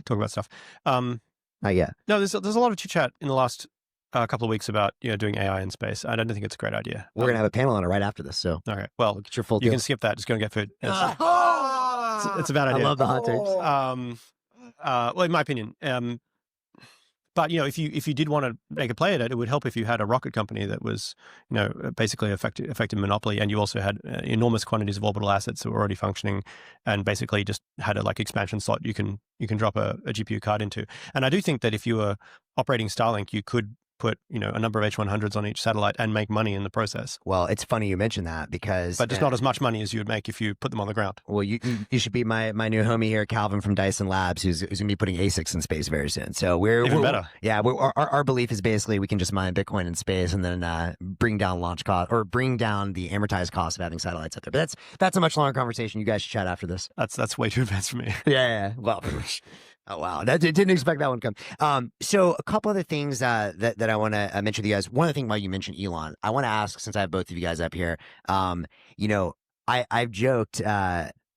talk about stuff. Not yet. No, there's a lot of chit chat in the last couple of weeks about doing AI in space. I don't think it's a great idea. We're gonna have a panel on it right after this. So okay, well, get your full. You can skip that. Just go and get food. It's a bad idea. I love the hot takes. Well, in my opinion, but if you did want to make a play at it, it would help if you had a rocket company that was basically effective monopoly, and you also had enormous quantities of orbital assets that were already functioning, and basically just had a like expansion slot you can drop a GPU card into. And I do think that if you were operating Starlink, you could put a number of H100s on each satellite and make money in the process. Well, it's funny you mentioned that because but just not as much money as you would make if you put them on the ground. Well, you should be my new homie here, Calvin from Dyson Labs, who's going to be putting ASICs in space very soon. So we're better. Yeah, our belief is basically we can just mine Bitcoin in space and then bring down launch cost or bring down the amortized cost of having satellites out there. But that's a much longer conversation. You guys should chat after this. That's way too advanced for me. Yeah. Well. Oh, wow. Didn't expect that one to come. So a couple other things that I want to mention to you guys. One other thing while you mentioned Elon, I want to ask, since I have both of you guys up here, I've joked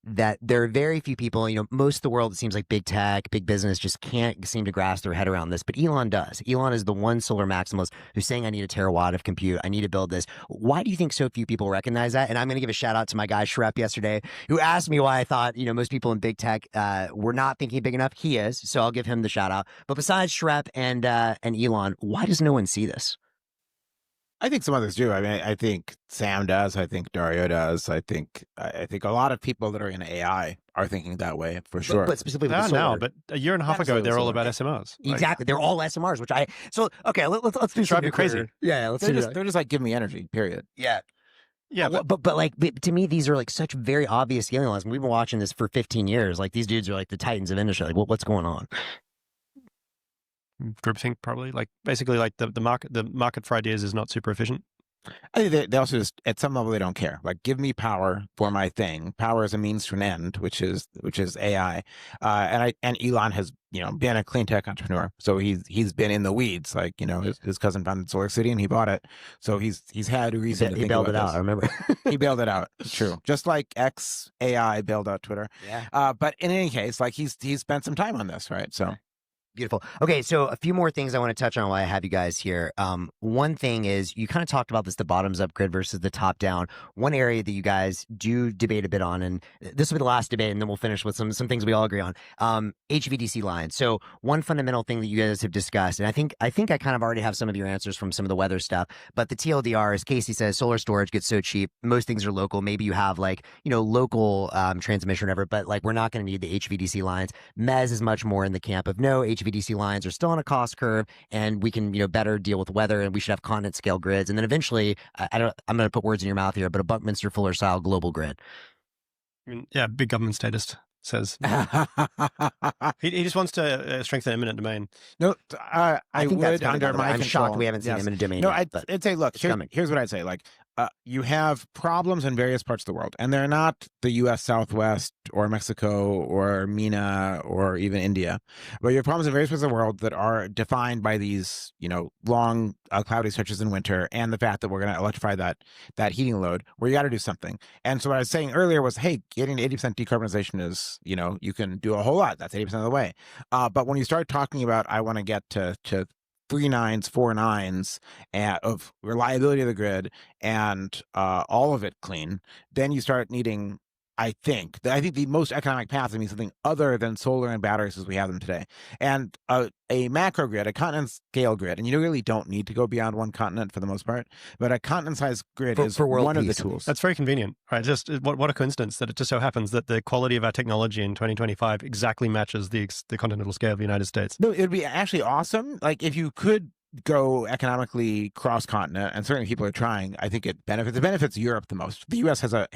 that there are very few people, most of the world, it seems like big tech, big business just can't seem to grasp their head around this, but Elon does. Elon is the one solar maximalist who's saying, I need a terawatt of compute. I need to build this. Why do you think so few people recognize that? And I'm going to give a shout out to my guy, Shrep, yesterday, who asked me why I thought, most people in big tech were not thinking big enough. He is, so I'll give him the shout out. But besides Shrep and Elon, why does no one see this? I think some others do. I mean, I think Sam does. I think Dario does. I think a lot of people that are in AI are thinking that way for sure. But specifically Not now, but a year and a half ago, they're all about SMRs. Exactly, they're all SMRs. Let's do something crazy. Yeah, let's do that. They're just like, give me energy. Period. Yeah. Yeah, but to me, these are like such very obvious alien laws. We've been watching this for 15 years. Like these dudes are like the titans of industry. Like what's going on? Groupthink, probably, like basically like the market for ideas is not super efficient. I think they also just at some level they don't care. Like, give me power for my thing. Power is a means to an end, which is AI. And Elon has been a clean tech entrepreneur, so he's been in the weeds. Like his cousin founded Solar City and he bought it, so he's had a reason to think bailed it about out. I remember he bailed it out. True, just like AI bailed out Twitter. Yeah. But in any case, like he's spent some time on this, right? So. Beautiful. Okay, so a few more things I want to touch on while I have you guys here. One thing is you kind of talked about the bottoms up grid versus the top down. One area that you guys do debate a bit on, and this will be the last debate, and then we'll finish with some things we all agree on. HVDC lines. So one fundamental thing that you guys have discussed, and I think I kind of already have some of your answers from some of the weather stuff, but the TLDR, as Casey says, solar storage gets so cheap. Most things are local. Maybe you have local transmission or whatever, but like we're not going to need the HVDC lines. Mez is much more in the camp of no, HVDC lines are still on a cost curve, and we can better deal with weather, and we should have continent scale grids, and then eventually I'm going to put words in your mouth here, but a Buckminster Fuller style global grid. I mean, yeah, big government statist says he just wants to strengthen eminent domain. No, I think would that's under my I'm control. shocked we haven't seen eminent domain. No, yet, I'd say, look, here's what I'd say. Like, you have problems in various parts of the world, and they're not the U.S. Southwest or Mexico or MENA or even India, but you have problems in various parts of the world that are defined by these, long cloudy stretches in winter, and the fact that we're going to electrify that heating load, where you got to do something. And so what I was saying earlier was, hey, getting to 80% decarbonization is, you can do a whole lot. That's 80% of the way. But when you start talking about, I want to get to 3 nines, 4 nines of reliability of the grid and all of it clean, then you start needing, I think the most economic path is something other than solar and batteries as we have them today. And a macro grid, a continent scale grid, and you really don't need to go beyond one continent for the most part, but a continent sized grid is for world one of the peace. tools. That's very convenient, right? Just what a coincidence that it just so happens that the quality of our technology in 2025 exactly matches the continental scale of the United States. No, it would be actually awesome. Like if you could go economically cross-continent, and certainly people are trying. I think it benefits Europe the most. The U.S. has a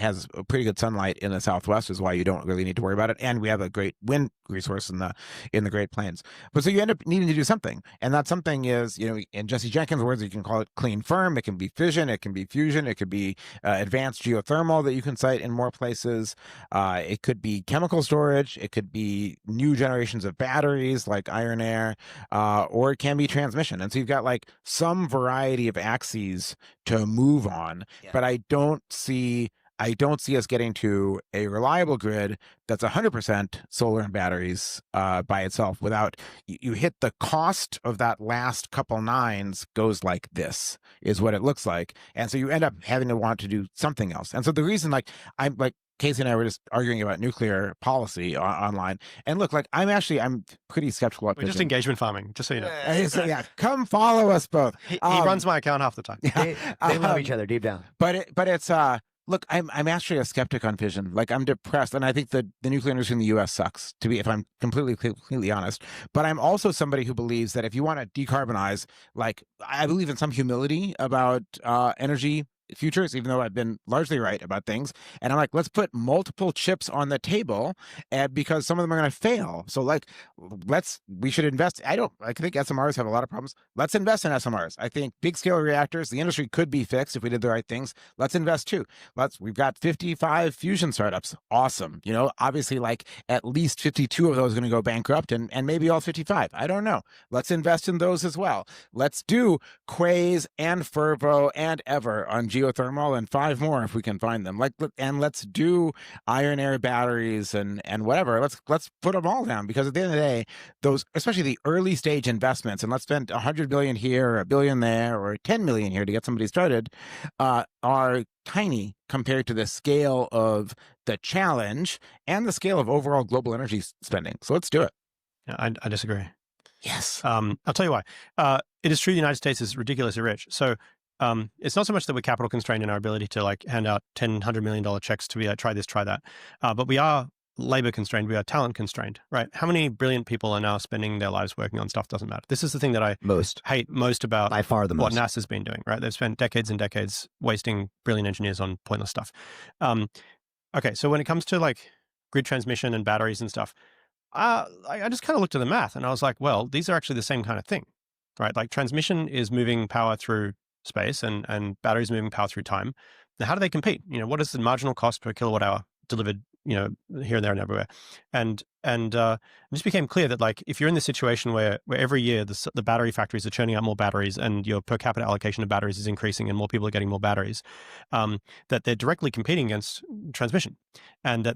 pretty good sunlight in the Southwest, is why you don't really need to worry about it, and we have a great wind resource in the Great Plains. But so you end up needing to do something, and that something is, in Jesse Jenkins' words, you can call it clean firm. It can be fission, it can be fusion, it could be advanced geothermal that you can site in more places. It could be chemical storage, it could be new generations of batteries like iron air, or it can be transmission. And so you've got like some variety of axes to move on, but I don't see us getting to a reliable grid that's 100% solar and batteries by itself without you hit the cost of that last couple nines goes like this is what it looks like. And so you end up having to want to do something else. And so the reason I'm Casey and I were just arguing about nuclear policy online. And look, I'm pretty skeptical about We're just engagement farming, just so you know. So, come follow us both. He runs my account half the time. They love each other deep down. But it's look, I'm actually a skeptic on fission. Like I'm depressed, and I think the nuclear industry in the U.S. sucks, if I'm completely honest. But I'm also somebody who believes that if you want to decarbonize, I believe in some humility about energy futures, even though I've been largely right about things. And I'm like, let's put multiple chips on the table, because some of them are going to fail. So we should invest. I think SMRs have a lot of problems. Let's invest in SMRs. I think big scale reactors, the industry could be fixed if we did the right things. Let's invest too. We've got 55 fusion startups. Awesome. Obviously at least 52 of those are going to go bankrupt, and maybe all 55. I don't know. Let's invest in those as well. Let's do Quaise and Fervo and Ever on geothermal, and 5 more if we can find them. And let's do iron air batteries and whatever. Let's put them all down, because at the end of the day, those, especially the early stage investments, and let's spend $100 billion here, $1 billion there, or $10 million here to get somebody started, are tiny compared to the scale of the challenge and the scale of overall global energy spending. So let's do it. Yeah, I disagree. Yes. I'll tell you why. It is true the United States is ridiculously rich. So it's not so much that we're capital constrained in our ability to hand out $100 million checks to be try this, try that. But we are labor constrained. We are talent constrained, right? How many brilliant people are now spending their lives working on stuff doesn't matter. This is the thing that I hate most about by far the what most. NASA's been doing, right? They've spent decades and decades wasting brilliant engineers on pointless stuff. Okay, so when it comes to grid transmission and batteries and stuff, I just kind of looked at the math and I was like, well, these are actually the same kind of thing, right? Transmission is moving power through space and batteries moving power through time. Now, how do they compete? What is the marginal cost per kilowatt hour delivered, here and there and everywhere? And it just became clear that if you're in this situation where every year the battery factories are churning out more batteries and your per capita allocation of batteries is increasing and more people are getting more batteries, that they're directly competing against transmission. And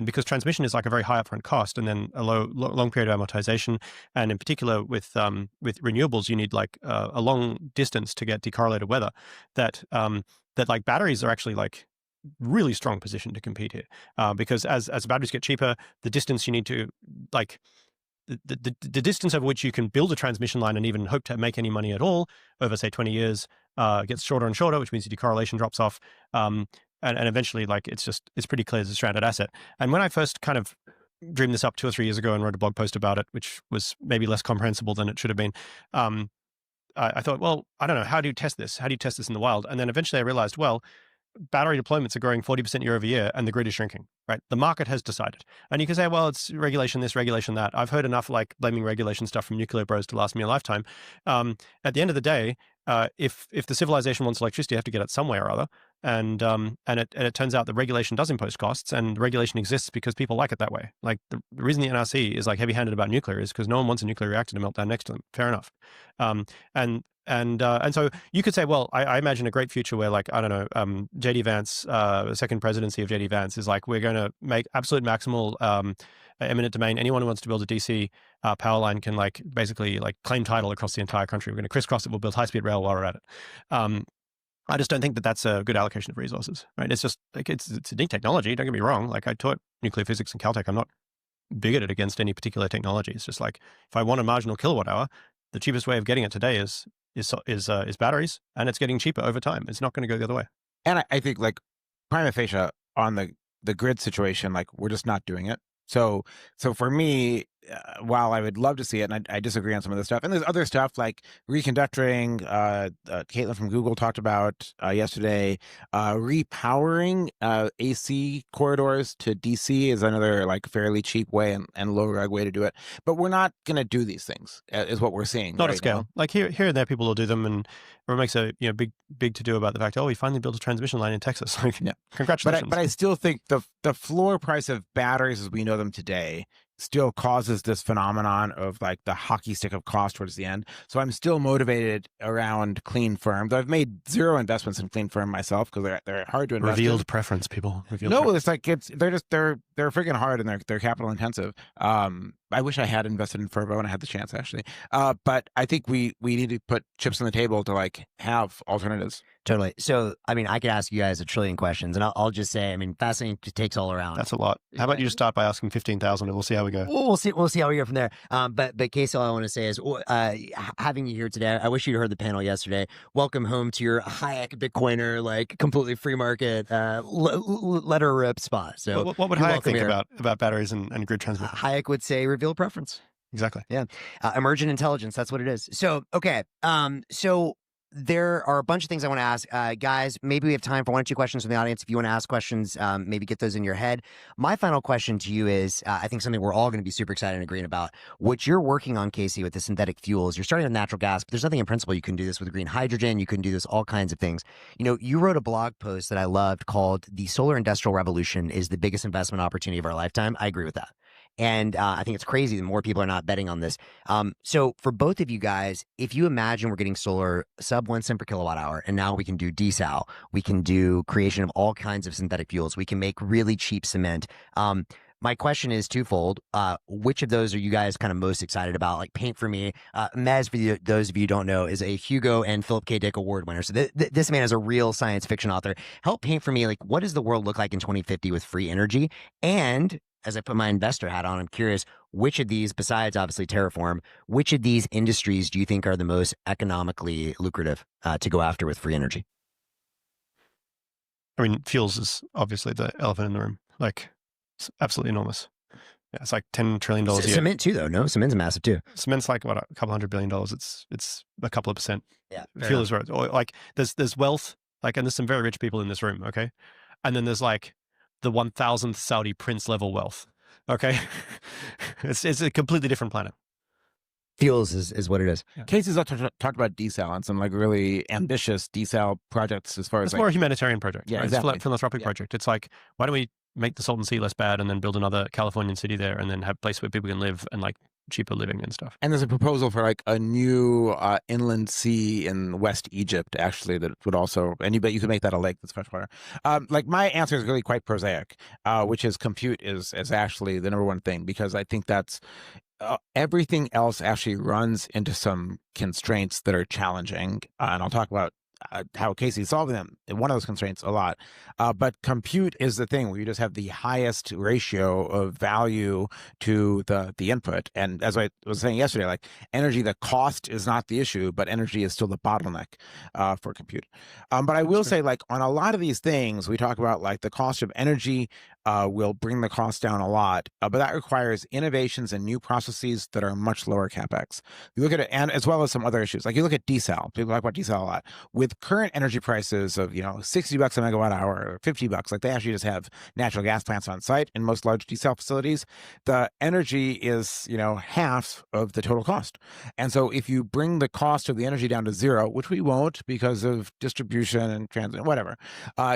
because transmission is a very high upfront cost and then a long period of amortization, and in particular with renewables, you need a long distance to get decorrelated weather. That batteries are actually really strong position to compete here, because as batteries get cheaper, the distance you need to the distance over which you can build a transmission line and even hope to make any money at all over say 20 years gets shorter and shorter, which means your decorrelation drops off. And eventually, it's pretty clear as a stranded asset. And when I first kind of dreamed this up 2 or 3 years ago and wrote a blog post about it, which was maybe less comprehensible than it should have been, I thought, well, I don't know, how do you test this? How do you test this in the wild? And then eventually I realized, well, battery deployments are growing 40% year over year and the grid is shrinking, right? The market has decided. And you can say, well, it's regulation this, regulation that. I've heard enough blaming regulation stuff from nuclear bros to last me a lifetime. At the end of the day, if the civilization wants electricity, you have to get it some way or other. And it turns out that regulation does impose costs, and regulation exists because people like it that way. Like the reason the NRC is like heavy-handed about nuclear is because no one wants a nuclear reactor to melt down next to them. Fair enough. And so you could say, well, I imagine a great future where, like, I don't know, JD Vance, the second presidency of JD Vance is like, we're going to make absolute maximal eminent domain. Anyone who wants to build a DC power line can like basically like claim title across the entire country. We're going to crisscross it. We'll build high-speed rail while we're at it. I just don't think that that's a good allocation of resources, right? It's just like, it's a neat technology. Don't get me wrong. Like, I taught nuclear physics in Caltech. I'm not bigoted against any particular technology. It's just like, if I want a marginal kilowatt hour, the cheapest way of getting it today is batteries, and it's getting cheaper over time. It's not going to go the other way. And I think like prima facie on the grid situation, like we're just not doing it. So for me, while I would love to see it, and I disagree on some of the stuff, and there's other stuff like reconductoring. Caitlin from Google talked about yesterday. Repowering AC corridors to DC is another like fairly cheap way and low reg way to do it. But we're not going to do these things, is what we're seeing. Not right at scale. now. Like here and there, people will do them, and it makes a big to do about the fact, oh, we finally built a transmission line in Texas. Like, Yeah. Congratulations. But I still think the floor price of batteries as we know them today still causes this phenomenon of like the hockey stick of cost towards the end. So I'm still motivated around clean firm. Though I've made zero investments in clean firm myself because they're hard to invest Revealed in. Preference, people. It's like they're freaking hard and they're capital intensive. I wish I had invested in Fervo when I had the chance, actually. But I think we need to put chips on the table to like have alternatives. Totally. So, I mean, I could ask you guys a trillion questions, and I'll just say, I mean, fascinating takes all around. That's a lot. How about you just start by asking 15,000, and we'll see how we go. We'll see how we go from there. But Casey, all I want to say is, having you here today, I wish you'd heard the panel yesterday. Welcome home to your Hayek Bitcoiner, like completely free market, let her rip spot. So, what would Hayek think about batteries and grid transmission? Hayek would say reveal preference. Exactly. Yeah. Emergent intelligence. That's what it is. So, okay. So there are a bunch of things I want to ask. Guys, maybe we have time for one or two questions from the audience. If you want to ask questions, maybe get those in your head. My final question to you is, I think something we're all going to be super excited and agreeing about. What you're working on, Casey, with the synthetic fuels, you're starting with natural gas, but there's nothing in principle. You can do this with green hydrogen. You can do this all kinds of things. You know, you wrote a blog post that I loved called "The Solar Industrial Revolution is the Biggest Investment Opportunity of Our Lifetime." I agree with that. And I think it's crazy that more people are not betting on this. So for both of you guys, if you imagine we're getting solar sub 1 cent per kilowatt hour, and now we can do desal, we can do creation of all kinds of synthetic fuels, we can make really cheap cement. My question is twofold. Which of those are you guys kind of most excited about? Like, paint for me. Mez, for those of you who don't know, is a Hugo and Philip K. Dick Award winner. So this man is a real science fiction author. Help paint for me, like, what does the world look like in 2050 with free energy? And as I put my investor hat on, I'm curious, which of these, besides obviously Terraform, which of these industries do you think are the most economically lucrative to go after with free energy? I mean, fuels is obviously the elephant in the room. Like, it's absolutely enormous. Yeah, it's like $10 trillion a year. Cement too, though. No, cement's massive too. Cement's like what, a couple $100 billion. It's a couple of percent. Yeah, fuel is right. Like there's wealth. Like, and there's some very rich people in this room. Okay, and then there's like the 1,000th Saudi prince level wealth. Okay, it's a completely different planet. Fuels is what it is. Yeah. Casey's talked about desal and some like really ambitious desal projects as far as it's more a humanitarian project. Yeah, right? exactly. It's a philanthropic project. It's like, why don't we make the Salton Sea less bad and then build another Californian city there and then have a place where people can live and like cheaper living and stuff. And there's a proposal for like a new inland sea in West Egypt, actually, that would also, and you could make that a lake that's freshwater. Like, my answer is really quite prosaic, which is compute is actually the number one thing, because I think that's everything else actually runs into some constraints that are challenging. And I'll talk about how Casey's solving them, one of those constraints, a lot. But compute is the thing where you just have the highest ratio of value to the input. And as I was saying yesterday, like, energy, the cost is not the issue, but energy is still the bottleneck for compute. But I will say, like, on a lot of these things, we talk about like the cost of energy will bring the cost down a lot, but that requires innovations and new processes that are much lower capex. You look at it, and as well as some other issues, like you look at desal. People talk about desal a lot. With current energy prices of $60 a megawatt hour or $50, like they actually just have natural gas plants on site in most large desal facilities. The energy is half of the total cost, and so if you bring the cost of the energy down to zero, which we won't because of distribution and transit, whatever,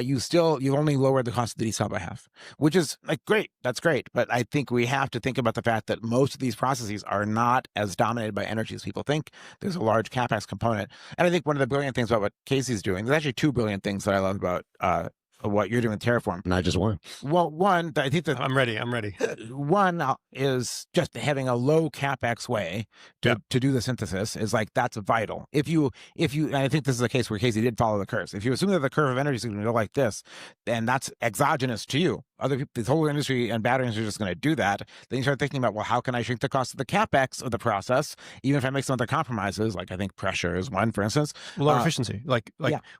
you've only lowered the cost of the desal by half, which is like great. That's great. But I think we have to think about the fact that most of these processes are not as dominated by energy as people think. There's a large capex component. And I think one of the brilliant things about what Casey's doing, there's actually two brilliant things that I love about what you're doing with Terraform. Not just one. Well, one, I think that I'm ready. one is just having a low capex way to do the synthesis is like, that's vital. If you, and I think this is a case where Casey did follow the curves. If you assume that the curve of energy is going to go like this, then that's exogenous to you. Other people, this whole industry and battery industry are just going to do that. Then you start thinking about, well, how can I shrink the cost of the capex of the process, even if I make some other compromises? Like I think pressure is one, for instance. Lower efficiency. Like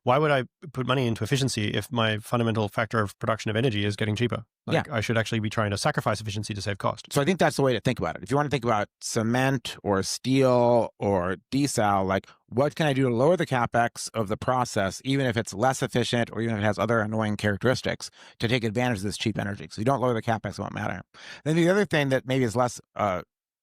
why would I put money into efficiency if my fundamental factor of production of energy is getting cheaper? I should actually be trying to sacrifice efficiency to save cost. So I think that's the way to think about it. If you want to think about cement or steel or desal, like what can I do to lower the capex of the process, even if it's less efficient or even if it has other annoying characteristics, to take advantage of this cheap energy? So you don't lower the capex, it won't matter. Then the other thing that maybe is less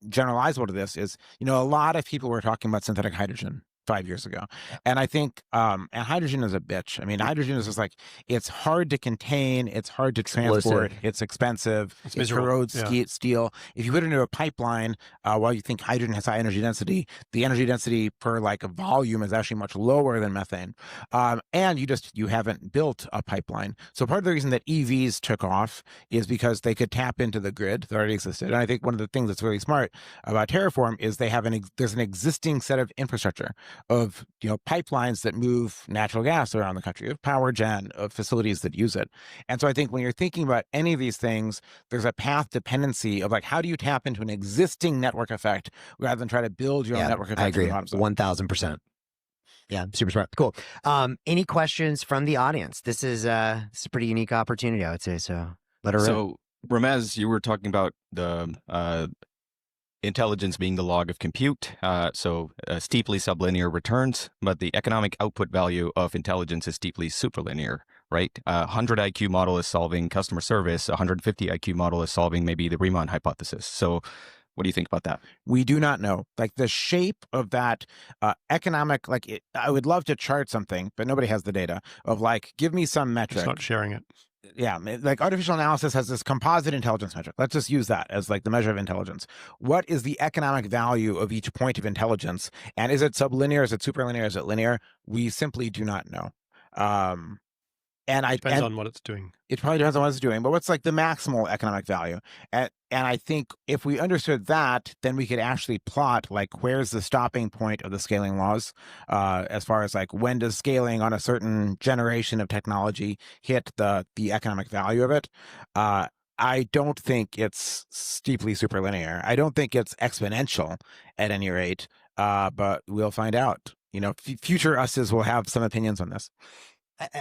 generalizable to this is, a lot of people were talking about synthetic hydrogen 5 years ago. And I think, and hydrogen is a bitch. I mean, hydrogen is just like, it's hard to contain, it's hard to transport, it's expensive, it corrodes steel. If you put it into a pipeline, while you think hydrogen has high energy density, the energy density per like a volume is actually much lower than methane. And you haven't built a pipeline. So part of the reason that EVs took off is because they could tap into the grid that already existed. And I think one of the things that's really smart about Terraform is there's an existing set of infrastructure of pipelines that move natural gas around the country, of power gen, of facilities that use it. And so I think when you're thinking about any of these things, there's a path dependency of like, how do you tap into an existing network effect rather than try to build your own network effect? I agree, 1000%. Yeah, super smart. Cool. Any questions from the audience? This is a pretty unique opportunity, I would say. So let her rip. So Ramez, you were talking about the intelligence being the log of compute, so steeply sublinear returns, but the economic output value of intelligence is steeply superlinear, right? 100 IQ model is solving customer service, 150 IQ model is solving maybe the Riemann hypothesis. So what do you think about that? We do not know. Like the shape of that economic, I would love to chart something, but nobody has the data of like, give me some metric. It's not sharing it. Yeah, like artificial analysis has this composite intelligence metric. Let's just use that as like the measure of intelligence. What is the economic value of each point of intelligence? And is it sublinear? Is it superlinear? Is it linear? We simply do not know. Depends on what it's doing. It probably depends on what it's doing, but what's like the maximal economic value? And I think if we understood that, then we could actually plot like where's the stopping point of the scaling laws, as far as like when does scaling on a certain generation of technology hit the economic value of it. I don't think it's steeply superlinear. I don't think it's exponential at any rate, but we'll find out. Future us's will have some opinions on this.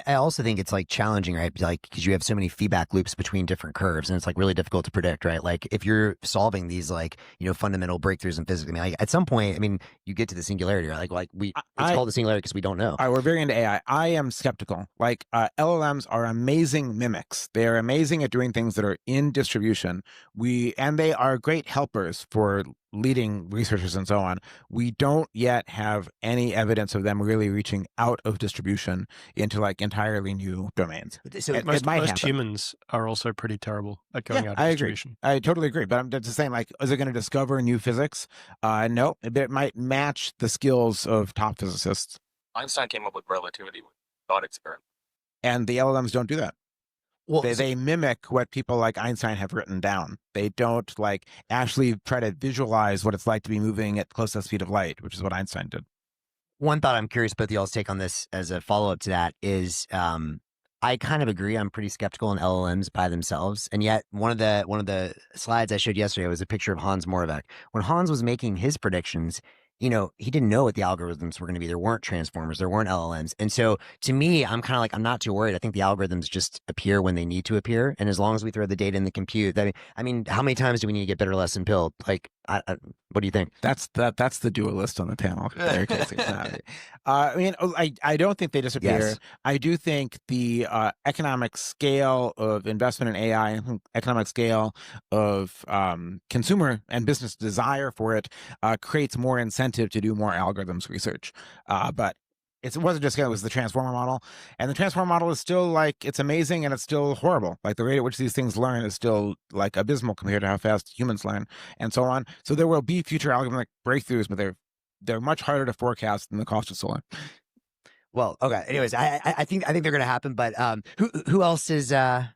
I also think it's like challenging, right? Like, because you have so many feedback loops between different curves, and it's like really difficult to predict, right? Like if you're solving these like, fundamental breakthroughs in physics, I mean, like at some point, I mean, you get to the singularity, right? It's called the singularity because we don't know. All right, we're very into AI. I am skeptical. Like LLMs are amazing mimics. They are amazing at doing things that are in distribution. And they are great helpers for leading researchers and so on. We don't yet have any evidence of them really reaching out of distribution into like entirely new domains. So most humans are also pretty terrible at going out of distribution. I totally agree. But I'm just saying, like, is it going to discover new physics? No, it might match the skills of top physicists. Einstein came up with relativity with thought experiment. And the LLMs don't do that. Well, they mimic what people like Einstein have written down. They don't like actually try to visualize what it's like to be moving at close to the speed of light, which is what Einstein did. One thought I'm curious about y'all's take on this as a follow-up to that is I kind of agree. I'm pretty skeptical on LLMs by themselves. And yet one of the slides I showed yesterday was a picture of Hans Moravec. When Hans was making his predictions, he didn't know what the algorithms were going to be. There weren't transformers, there weren't LLMs. And so to me, I'm kind of like, I'm not too worried. I think the algorithms just appear when they need to appear. And as long as we throw the data in the compute, I mean, how many times do we need to get better, less, and build? Like, what do you think? That's the dualist on the panel. I mean, I don't think they disappear. Yes. I do think the economic scale of investment in AI, economic scale of consumer and business desire for it creates more incentive to do more algorithms research. But it wasn't just, it was the transformer model. And the transformer model is still like, it's amazing and it's still horrible. Like the rate at which these things learn is still like abysmal compared to how fast humans learn and so on. So there will be future algorithmic breakthroughs, but they're much harder to forecast than the cost of solar. Well, okay. Anyways, I think they're going to happen, but who else is, yeah.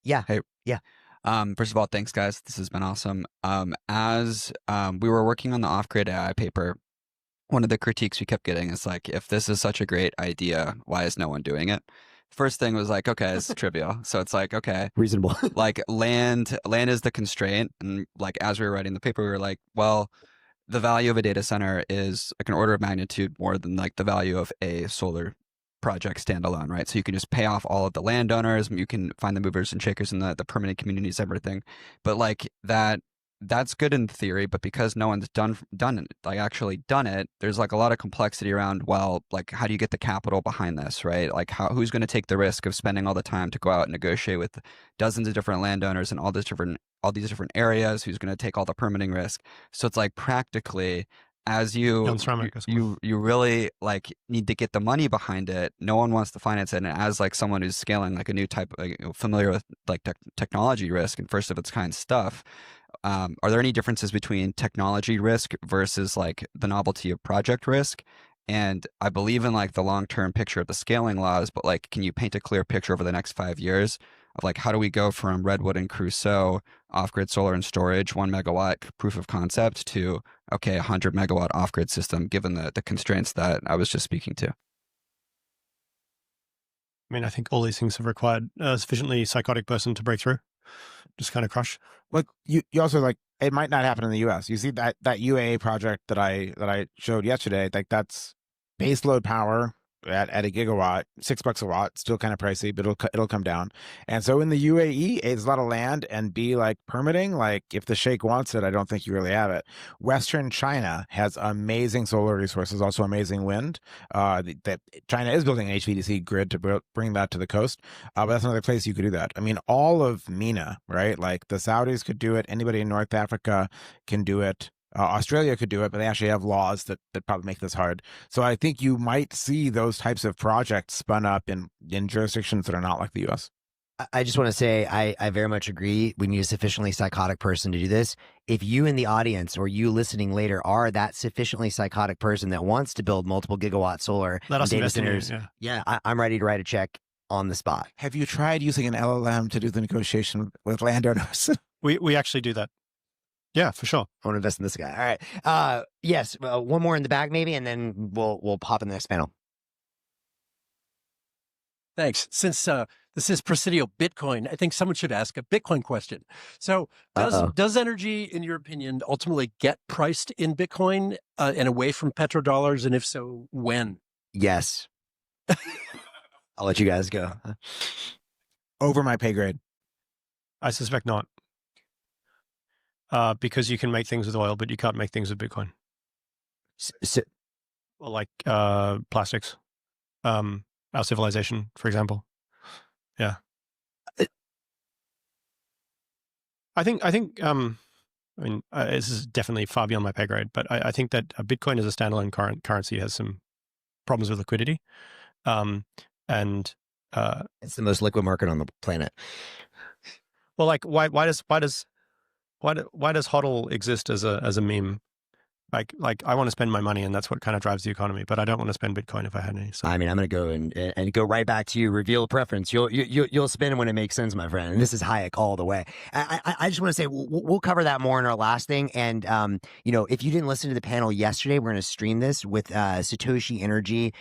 Hey. Yeah. First of all, thanks guys. This has been awesome. As we were working on the off-grid AI paper, one of the critiques we kept getting is like, if this is such a great idea, why is no one doing it? First thing was like, okay, it's trivial. So it's like, okay, Reasonable. like land is the constraint. And like, as we were writing the paper, we were like, well, the value of a data center is like an order of magnitude more than like the value of a solar project standalone, right? So you can just pay off all of the landowners, you can find the movers and shakers in the permanent communities, everything. But like that's good in theory, but because no one's done it, like actually done it, there's like a lot of complexity around, well, like how do you get the capital behind this, right? Like who's going to take the risk of spending all the time to go out and negotiate with dozens of different landowners in all these different areas? Who's going to take all the permitting risk? So it's like practically, as you really like need to get the money behind it, no one wants to finance it. And as like someone who's scaling like a new type, like, familiar with like technology risk and first of its kind stuff, are there any differences between technology risk versus like the novelty of project risk? And I believe in like the long-term picture of the scaling laws, but like, can you paint a clear picture over the next 5 years of like, how do we go from Redwood and Crusoe off-grid solar and storage, 1 megawatt proof of concept to, okay, 100 megawatt off-grid system, given the constraints that I was just speaking to? I mean, I think all these things have required a sufficiently psychotic person to break through. Just kind of crush. Like you also like, it might not happen in the US. You see that UAA project that I showed yesterday, like that's base load power at a gigawatt, $6 a watt, still kind of pricey, but it'll come down. And so in the UAE, there's a lot of land and like permitting, like if the sheikh wants it, I don't think you really have it. Western China has amazing solar resources, also amazing wind. That China is building an HVDC grid to bring that to the coast, but that's another place you could do that. I mean, all of MENA, right? Like the Saudis could do it. Anybody in North Africa can do it. Australia could do it, but they actually have laws that probably make this hard. So I think you might see those types of projects spun up in jurisdictions that are not like the U.S. I just want to say I very much agree. We need a sufficiently psychotic person to do this. If you in the audience or you listening later are that sufficiently psychotic person that wants to build multiple gigawatt solar Let us data invest in you, centers, yeah. I'm ready to write a check on the spot. Have you tried using an LLM to do the negotiation with landowners? We actually do that. Yeah, for sure. I want to invest in this guy. All right. Yes. One more in the bag, maybe, and then we'll pop in the next panel. Thanks. Since this is Presidio Bitcoin, I think someone should ask a Bitcoin question. So does energy, in your opinion, ultimately get priced in Bitcoin and away from petrodollars? And if so, when? Yes. I'll let you guys go. Over my pay grade. I suspect not. Because you can make things with oil, but you can't make things with Bitcoin. Well, like plastics, our civilization, for example. Yeah. I think. I mean, this is definitely far beyond my pay grade, but I think that Bitcoin as a standalone currency has some problems with liquidity, and it's the most liquid market on the planet. Well, like why does HODL exist as a meme? Like I want to spend my money, and that's what kind of drives the economy. But I don't want to spend Bitcoin if I had any. So. I mean, I'm going to go and go right back to you. Reveal a preference. You'll spend when it makes sense, my friend. And this is Hayek all the way. I just want to say we'll cover that more in our last thing. And if you didn't listen to the panel yesterday, we're going to stream this with Satoshi Energy.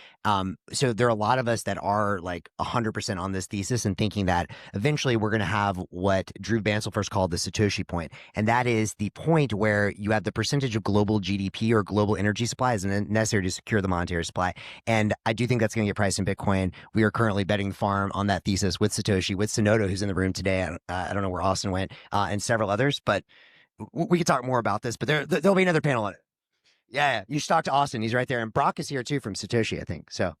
So there are a lot of us that are like 100% on this thesis and thinking that eventually we're going to have what Drew Bansel first called the Satoshi point, and that is the point where you have the percentage of global GDP GDP or global energy supply is necessary to secure the monetary supply. And I do think that's going to get priced in Bitcoin. We are currently betting the farm on that thesis with Satoshi, with Sonoda, who's in the room today. I don't know where Austin went, and several others, but we could talk more about this. But there'll be another panel on it. Yeah, you should talk to Austin. He's right there. And Brock is here too from Satoshi, I think. So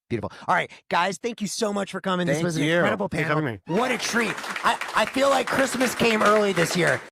beautiful. All right, guys, thank you so much for coming. This was an incredible panel. What a treat. I feel like Christmas came early this year.